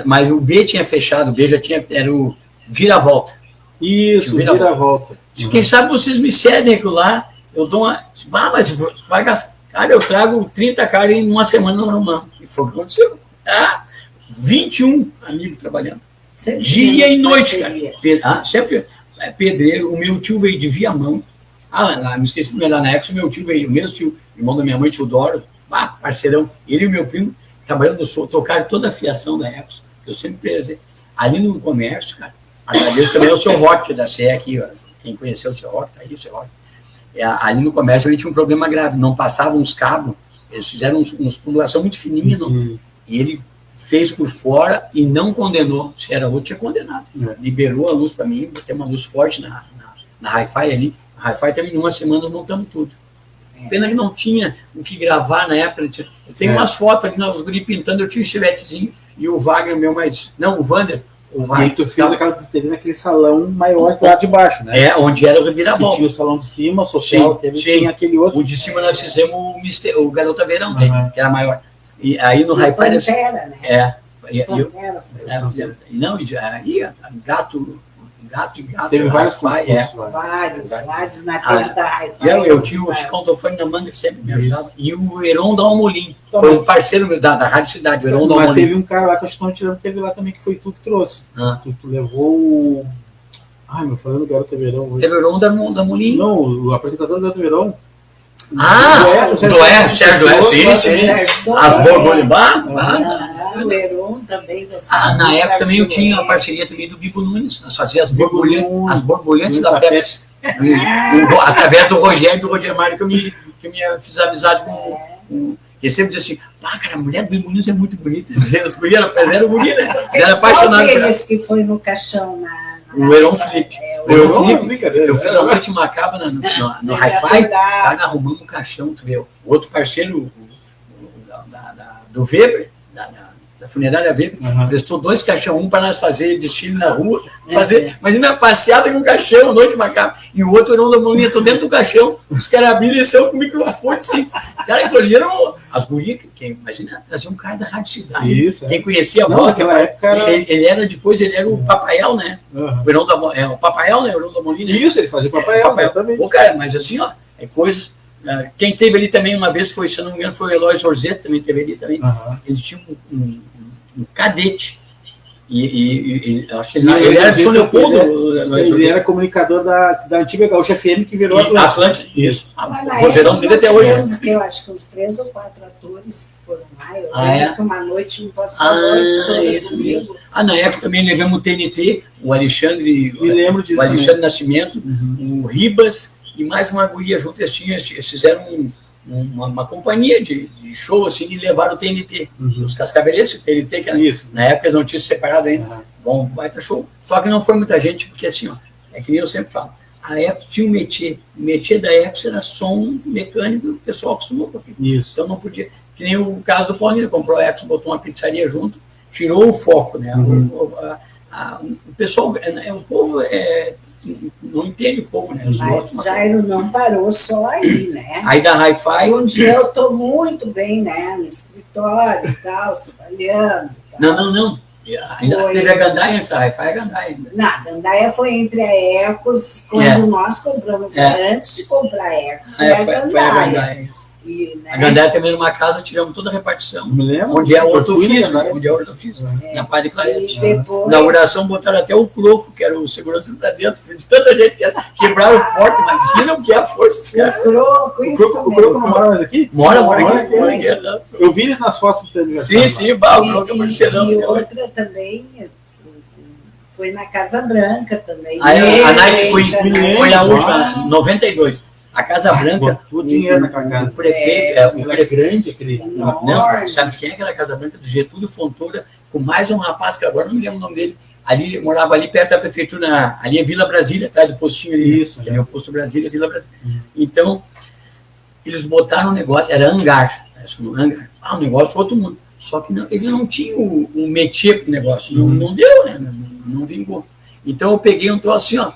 Mas o B tinha fechado, o B já tinha... Era o Vira-Volta. Isso, Vira-Volta. Quem sabe vocês me cedem aquilo lá, eu dou uma... Ah, mas vai gastar... Cara, eu trago 30 caras e em uma semana nós arrumamos. E foi o que aconteceu. 21 amigos trabalhando. Sempre dia e noite, cara. Sempre pedreiro. O meu tio veio de Viamão. Me esqueci de me dar na época. O meu tio veio, o mesmo tio, irmão da minha mãe, tio Doro, parceirão. Ele e o meu primo trabalhando no sul, tocaram toda a fiação da época. Eu sempre prezei. Ali no comércio, cara. Agradeço também ao seu Roque, da CE aqui. Ó. Quem conheceu o seu Roque, tá aí o seu Roque. Ali no comércio a gente tinha um problema grave, não passavam os cabos, eles fizeram uma tubulação muito fininha, e ele fez por fora e não condenou. Se era outro, tinha condenado. Liberou a luz para mim, botei uma luz forte na Hi-Fi ali. A Hi-Fi também, em uma semana, nós montamos tudo. Pena que não tinha o que gravar na época. Eu tenho umas fotos ali, os guri pintando, eu tinha um chivetezinho, e o Wagner, meu mais... Não, o Wander. E aí tu fez aquela testemunha naquele salão maior que lá de baixo, né? Onde era o Reviravolta. Tinha o salão de cima, o social, tinha aquele outro. O de cima nós fizemos o Garota Verão, que era maior. E aí no Hi-Fi... Pantera, né? Pantera foi. Não, aí gato e gato. Teve vários Vários na tela da Hi-Fi. Eu tinha o Chicão Tofone na manga, sempre me ajudava. E o Heron da Almolim. Foi um parceiro meu da Rádio Cidade, o Heron da Almolim. Mas teve um cara lá que eu estou tirando, teve lá também, que foi tu que trouxe. Tu levou o... meu falando do Garota Verão hoje. Teve o Heron da Almolim? Não, o apresentador do Garota Verão. O Sérgio Doé, sim. As borbolibás. O Heron também gostava. Na época também eu tinha a parceria também do Bibo Nunes. Nós fazíamos as borboletas da Pepsi. Através do Rogério Mário, que eu me fiz amizade com. Ele sempre dizia assim: cara, a mulher do Bibo Nunes é muito bonita. As mulheres fizeram bonita, né? Era apaixonado por ela. Que foi no caixão o Heron Felipe. Eu fiz a noite macabra no Hi-Fi, arrumamos um caixão, tu vê. O outro parceiro do Weber, da funerária Weber, prestou 2 caixão, um para nós fazer desfile na rua, imagina passeada com um caixão, noite macabra, e o outro Heron da Molinha, tô dentro do caixão, os caras abriram e são com o microfone, assim. Cara, escolheram as gurias, imagina, trazer um cara da Rádio Cidade. Isso, quem conhecia a voz, naquela época era... ele era o Papaiel, né? O Heron o Papaiel, né? O Heron da Molinha. Isso, ele fazia Papaiel também. Pô, cara, mas assim, ó, coisas... Quem teve ali também uma vez foi, se eu não me engano, foi o Eloy Zorzeto, também teve ali também. Ele tinha um cadete. E acho que ele era de São Leopoldo. Ele era comunicador da antiga Gaúcha FM, que virou Atlântida. Isso. O vozeirão dele até hoje. Eu acho que uns 3 ou 4 atores que foram lá. Eu lembro que uma noite não posso falar. Isso mesmo. Na época também levamos o TNT, o Alexandre. Me lembro disso. O Alexandre Nascimento, o Ribas e mais uma guria junto. Eles fizeram uma companhia de show assim, e levaram o TNT. Os Cascavelenses, o TNT, que na época eles não tinham se separado ainda. Bom, baita show. Só que não foi muita gente, porque assim, ó, é que nem eu sempre falo, a Ecos tinha um métier. O métier da Ecos era som mecânico, o pessoal acostumou com aquilo. Então não podia. Que nem o caso do Paulinho, comprou a Ecos, botou uma pizzaria junto, tirou o foco, né? O pessoal, o povo não entende o povo, né? Mas Jairo não parou só aí, né? Aí da Hi-Fi... Onde eu estou muito bem, né? No escritório e tal, trabalhando. Não. Ainda teve a Gandaia antes da Hi-Fi, a Gandaia ainda. Não, a Gandaia foi entre a Ecos, quando nós compramos, antes de comprar a Ecos, foi a Gandaia. Foi a Gandaia. A Gandaia também numa casa, tiramos toda a repartição. Me lembro. Onde é o ortofísico, na Padre Clarete. Na inauguração botaram até o Croco, que era o segurança pra dentro, de tanta gente que quebraram o porta, imagina o que é a força. O Croco não mora mais aqui? Mora aqui. Eu vi ele nas fotos do teu aniversário. Sim, o Croco é Marcelão. E outra também... Foi na Casa Branca também. A Night Queen foi a última, 92. A Casa Branca, o dinheiro naquela casa. O prefeito, o grande, aquele. Não, sabe quem é aquela Casa Branca? Do Getúlio Fontoura, com mais um rapaz que agora não me lembro o nome dele. Ali, morava ali perto da prefeitura, ali é Vila Brasília, atrás do postinho ali. Isso. Ali é o posto Brasília, Vila Brasília. Então, eles botaram um negócio, era hangar. no hangar, um negócio outro mundo. Só que não, eles não tinham o métier pro negócio, não deu, né? Não vingou. Então eu peguei um troço assim, ó,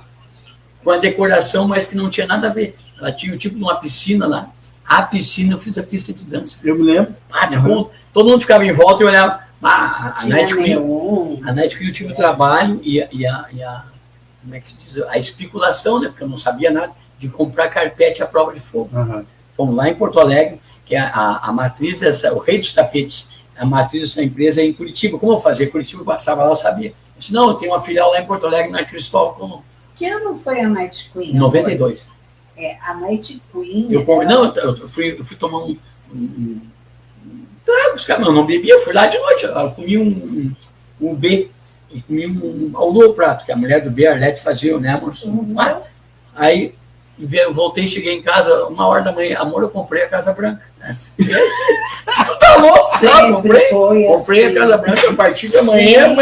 com a decoração, mas que não tinha nada a ver. Ela tinha tipo uma piscina lá. A piscina, eu fiz a pista de dança. Eu me lembro. Todo mundo ficava em volta e olhava. A Night Queen, eu tive o trabalho e a como é que se diz? A especulação, né? Porque eu não sabia nada, de comprar carpete à prova de fogo. Fomos lá em Porto Alegre, que é a matriz o Rei dos Tapetes, a matriz dessa empresa é em Curitiba. Como eu fazia? Curitiba, eu passava lá, eu sabia. Eu disse, não, eu tenho uma filial lá em Porto Alegre, na Cristóvão Colombo. Que ano foi a Night Queen? 92. A Night Queen... Eu fui tomar um tragos, cara, eu não bebia, eu fui lá de noite, eu comi um B, e comi ao novo prato, que a mulher do B, a Arlete, fazia, né, amor? Aí eu voltei, cheguei em casa, 1h da manhã, amor, eu comprei a Casa Branca. Se tu tá louco, comprei a Casa Branca, a partir de amanhã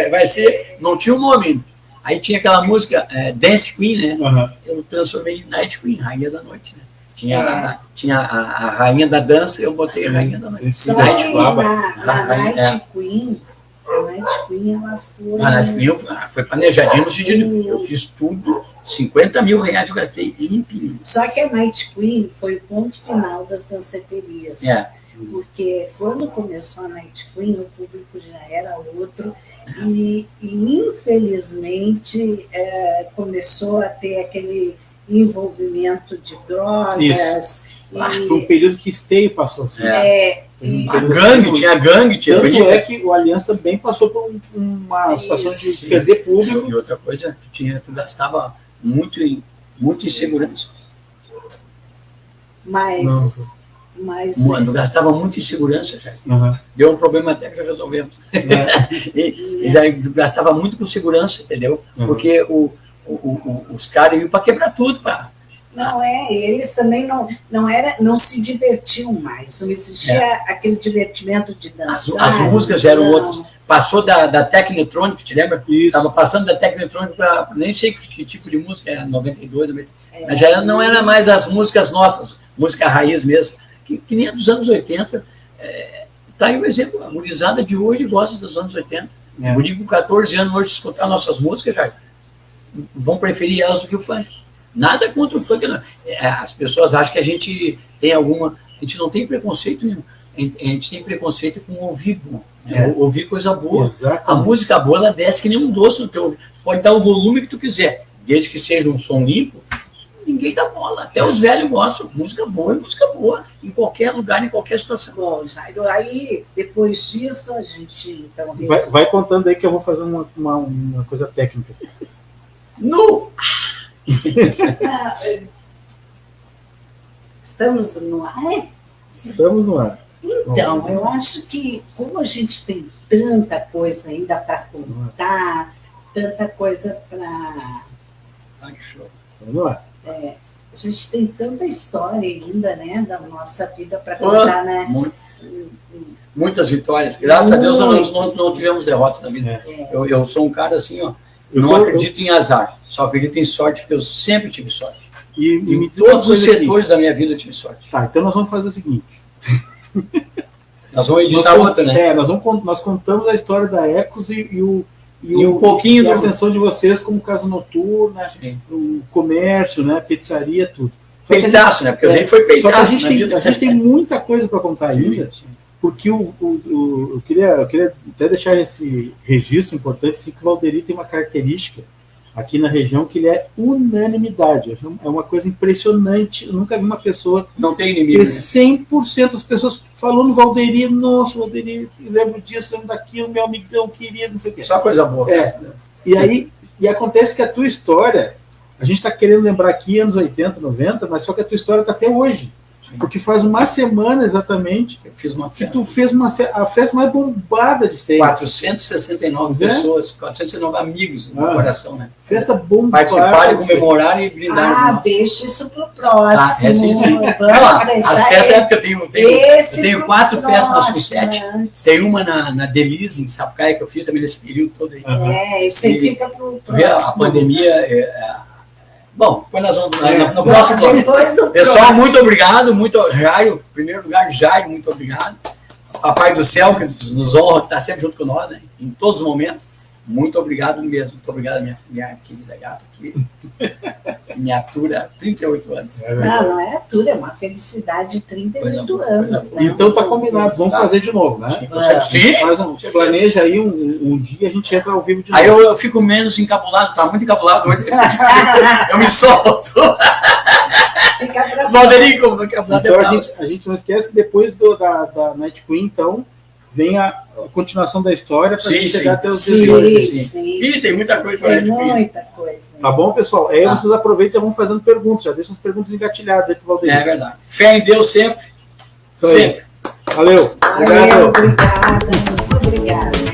vai ser, não tinha um nome ainda. Aí tinha aquela música, Dance Queen, né? Eu transformei em Night Queen, Rainha da Noite, né? Tinha a Rainha da Dança, eu botei a Rainha da Noite. Só que na Night Queen, ela foi... A Night Queen foi planejadinho no sentido, eu fiz tudo, 50 mil reais eu gastei limpinho. Só que a Night Queen foi o ponto final das danceterias. Porque quando começou a Night Queen, o público já era outro, e infelizmente começou a ter aquele envolvimento de drogas. Foi um período que Esteio passou assim. Tinha gangue. Tanto é que o Aliança também passou por uma situação de perder público. E outra coisa, tu gastava muito em segurança. Tu gastava muito em segurança, já. Deu um problema até que já resolvemos. E já gastava muito com segurança, entendeu? Porque os caras iam para quebrar tudo, pá. Eles também não se divertiam mais, não existia aquele divertimento de dançar. As músicas eram outras. Passou da Technotronic, te lembra? Estava passando da Technotronic para nem sei que tipo de música, 92, 93. Mas já não era mais as músicas nossas, música raiz mesmo, que nem a dos anos 80. Tá aí um exemplo, a gurizada de hoje gosta dos anos 80. O guri com 14 anos hoje escutar nossas músicas já vão preferir elas do que o funk. Nada contra o funk, não. As pessoas acham que a gente tem a gente não tem preconceito nenhum. A gente tem preconceito com ouvir bom. Ouvir coisa boa. Exatamente. A música boa, ela desce que nem um doce no teu ouvido. Pode dar o volume que tu quiser. Desde que seja um som limpo, ninguém dá bola. Até os velhos gostam. Música boa é música boa. Em qualquer lugar, em qualquer situação. Bom, Jairo, aí, depois disso, a gente... Então, vai contando aí que eu vou fazer uma coisa técnica. Estamos no ar? Estamos no ar. Então, eu acho que, como a gente tem tanta coisa ainda para contar, tanta coisa para... Vamos lá. A gente tem tanta história ainda, né, da nossa vida para contar, né? Muitas vitórias. Graças a Deus nós não tivemos derrotas na vida. Eu sou um cara assim, ó. Não acredito em azar, só acredito em sorte, porque eu sempre tive sorte. Em todos os setores da minha vida eu tive sorte. Tá, então nós vamos fazer o seguinte. Nós vamos editar outra, né? Nós contamos a história da Ecos e um pouquinho da ascensão de vocês como casa noturna, o comércio, né, pizzaria, tudo. Peitaço, né? Porque eu nem foi peitaço. A gente tem muita coisa para contar ainda. Porque eu queria até deixar esse registro importante, assim, que o Valderi tem uma característica aqui na região que ele é unanimidade. É uma coisa impressionante. Eu nunca vi uma pessoa não tem inimigo, ter 100% das pessoas falando Valderi, nossa, Valderi, lembro disso, lembro daquilo, meu amigão querido, não sei o quê. Só coisa boa. E acontece que a tua história, a gente está querendo lembrar aqui anos 80, 90, mas só que a tua história está até hoje. Porque faz uma semana exatamente que tu fez a festa mais bombada de Esteio. 469 pessoas, 469 amigos no meu coração, né? Festa bombada. Participaram, comemoraram e brindaram. Deixa isso pro próximo. As festas, porque eu tenho 4 festas na Sul-7. Tem uma na Delize, em Sapucaia, que eu fiz também nesse período todo aí. Isso aí fica pro próximo. A pandemia... Bom, depois nós vamos no próximo bloco. Depois do Pessoal, próximo. muito obrigado. Jairo, em primeiro lugar, Jairo, muito obrigado. Papai do céu, que nos honra, que está sempre junto com nós, hein, em todos os momentos. Muito obrigado mesmo. Muito obrigado, minha querida gata aqui. Minha Tura, 38 anos. Não é tudo, é uma felicidade de 38 anos. Né? Então tá combinado, vamos fazer de novo, né? Sim. Planeja aí um dia, a gente entra ao vivo de novo. Aí eu fico menos encabulado, tá muito encabulado hoje. Eu me solto. Valderico, então a gente não esquece que depois da Night Queen, então, vem a continuação da história para gente chegar até os dias. Sim. E tem muita coisa para Tem muita coisa. Tá bom, pessoal? Aí vocês aproveitam e já vão fazendo perguntas, já deixam as perguntas engatilhadas aí pro Valderico. É verdade. Fé em Deus sempre. Sempre. Valeu. Obrigada. Muito obrigada.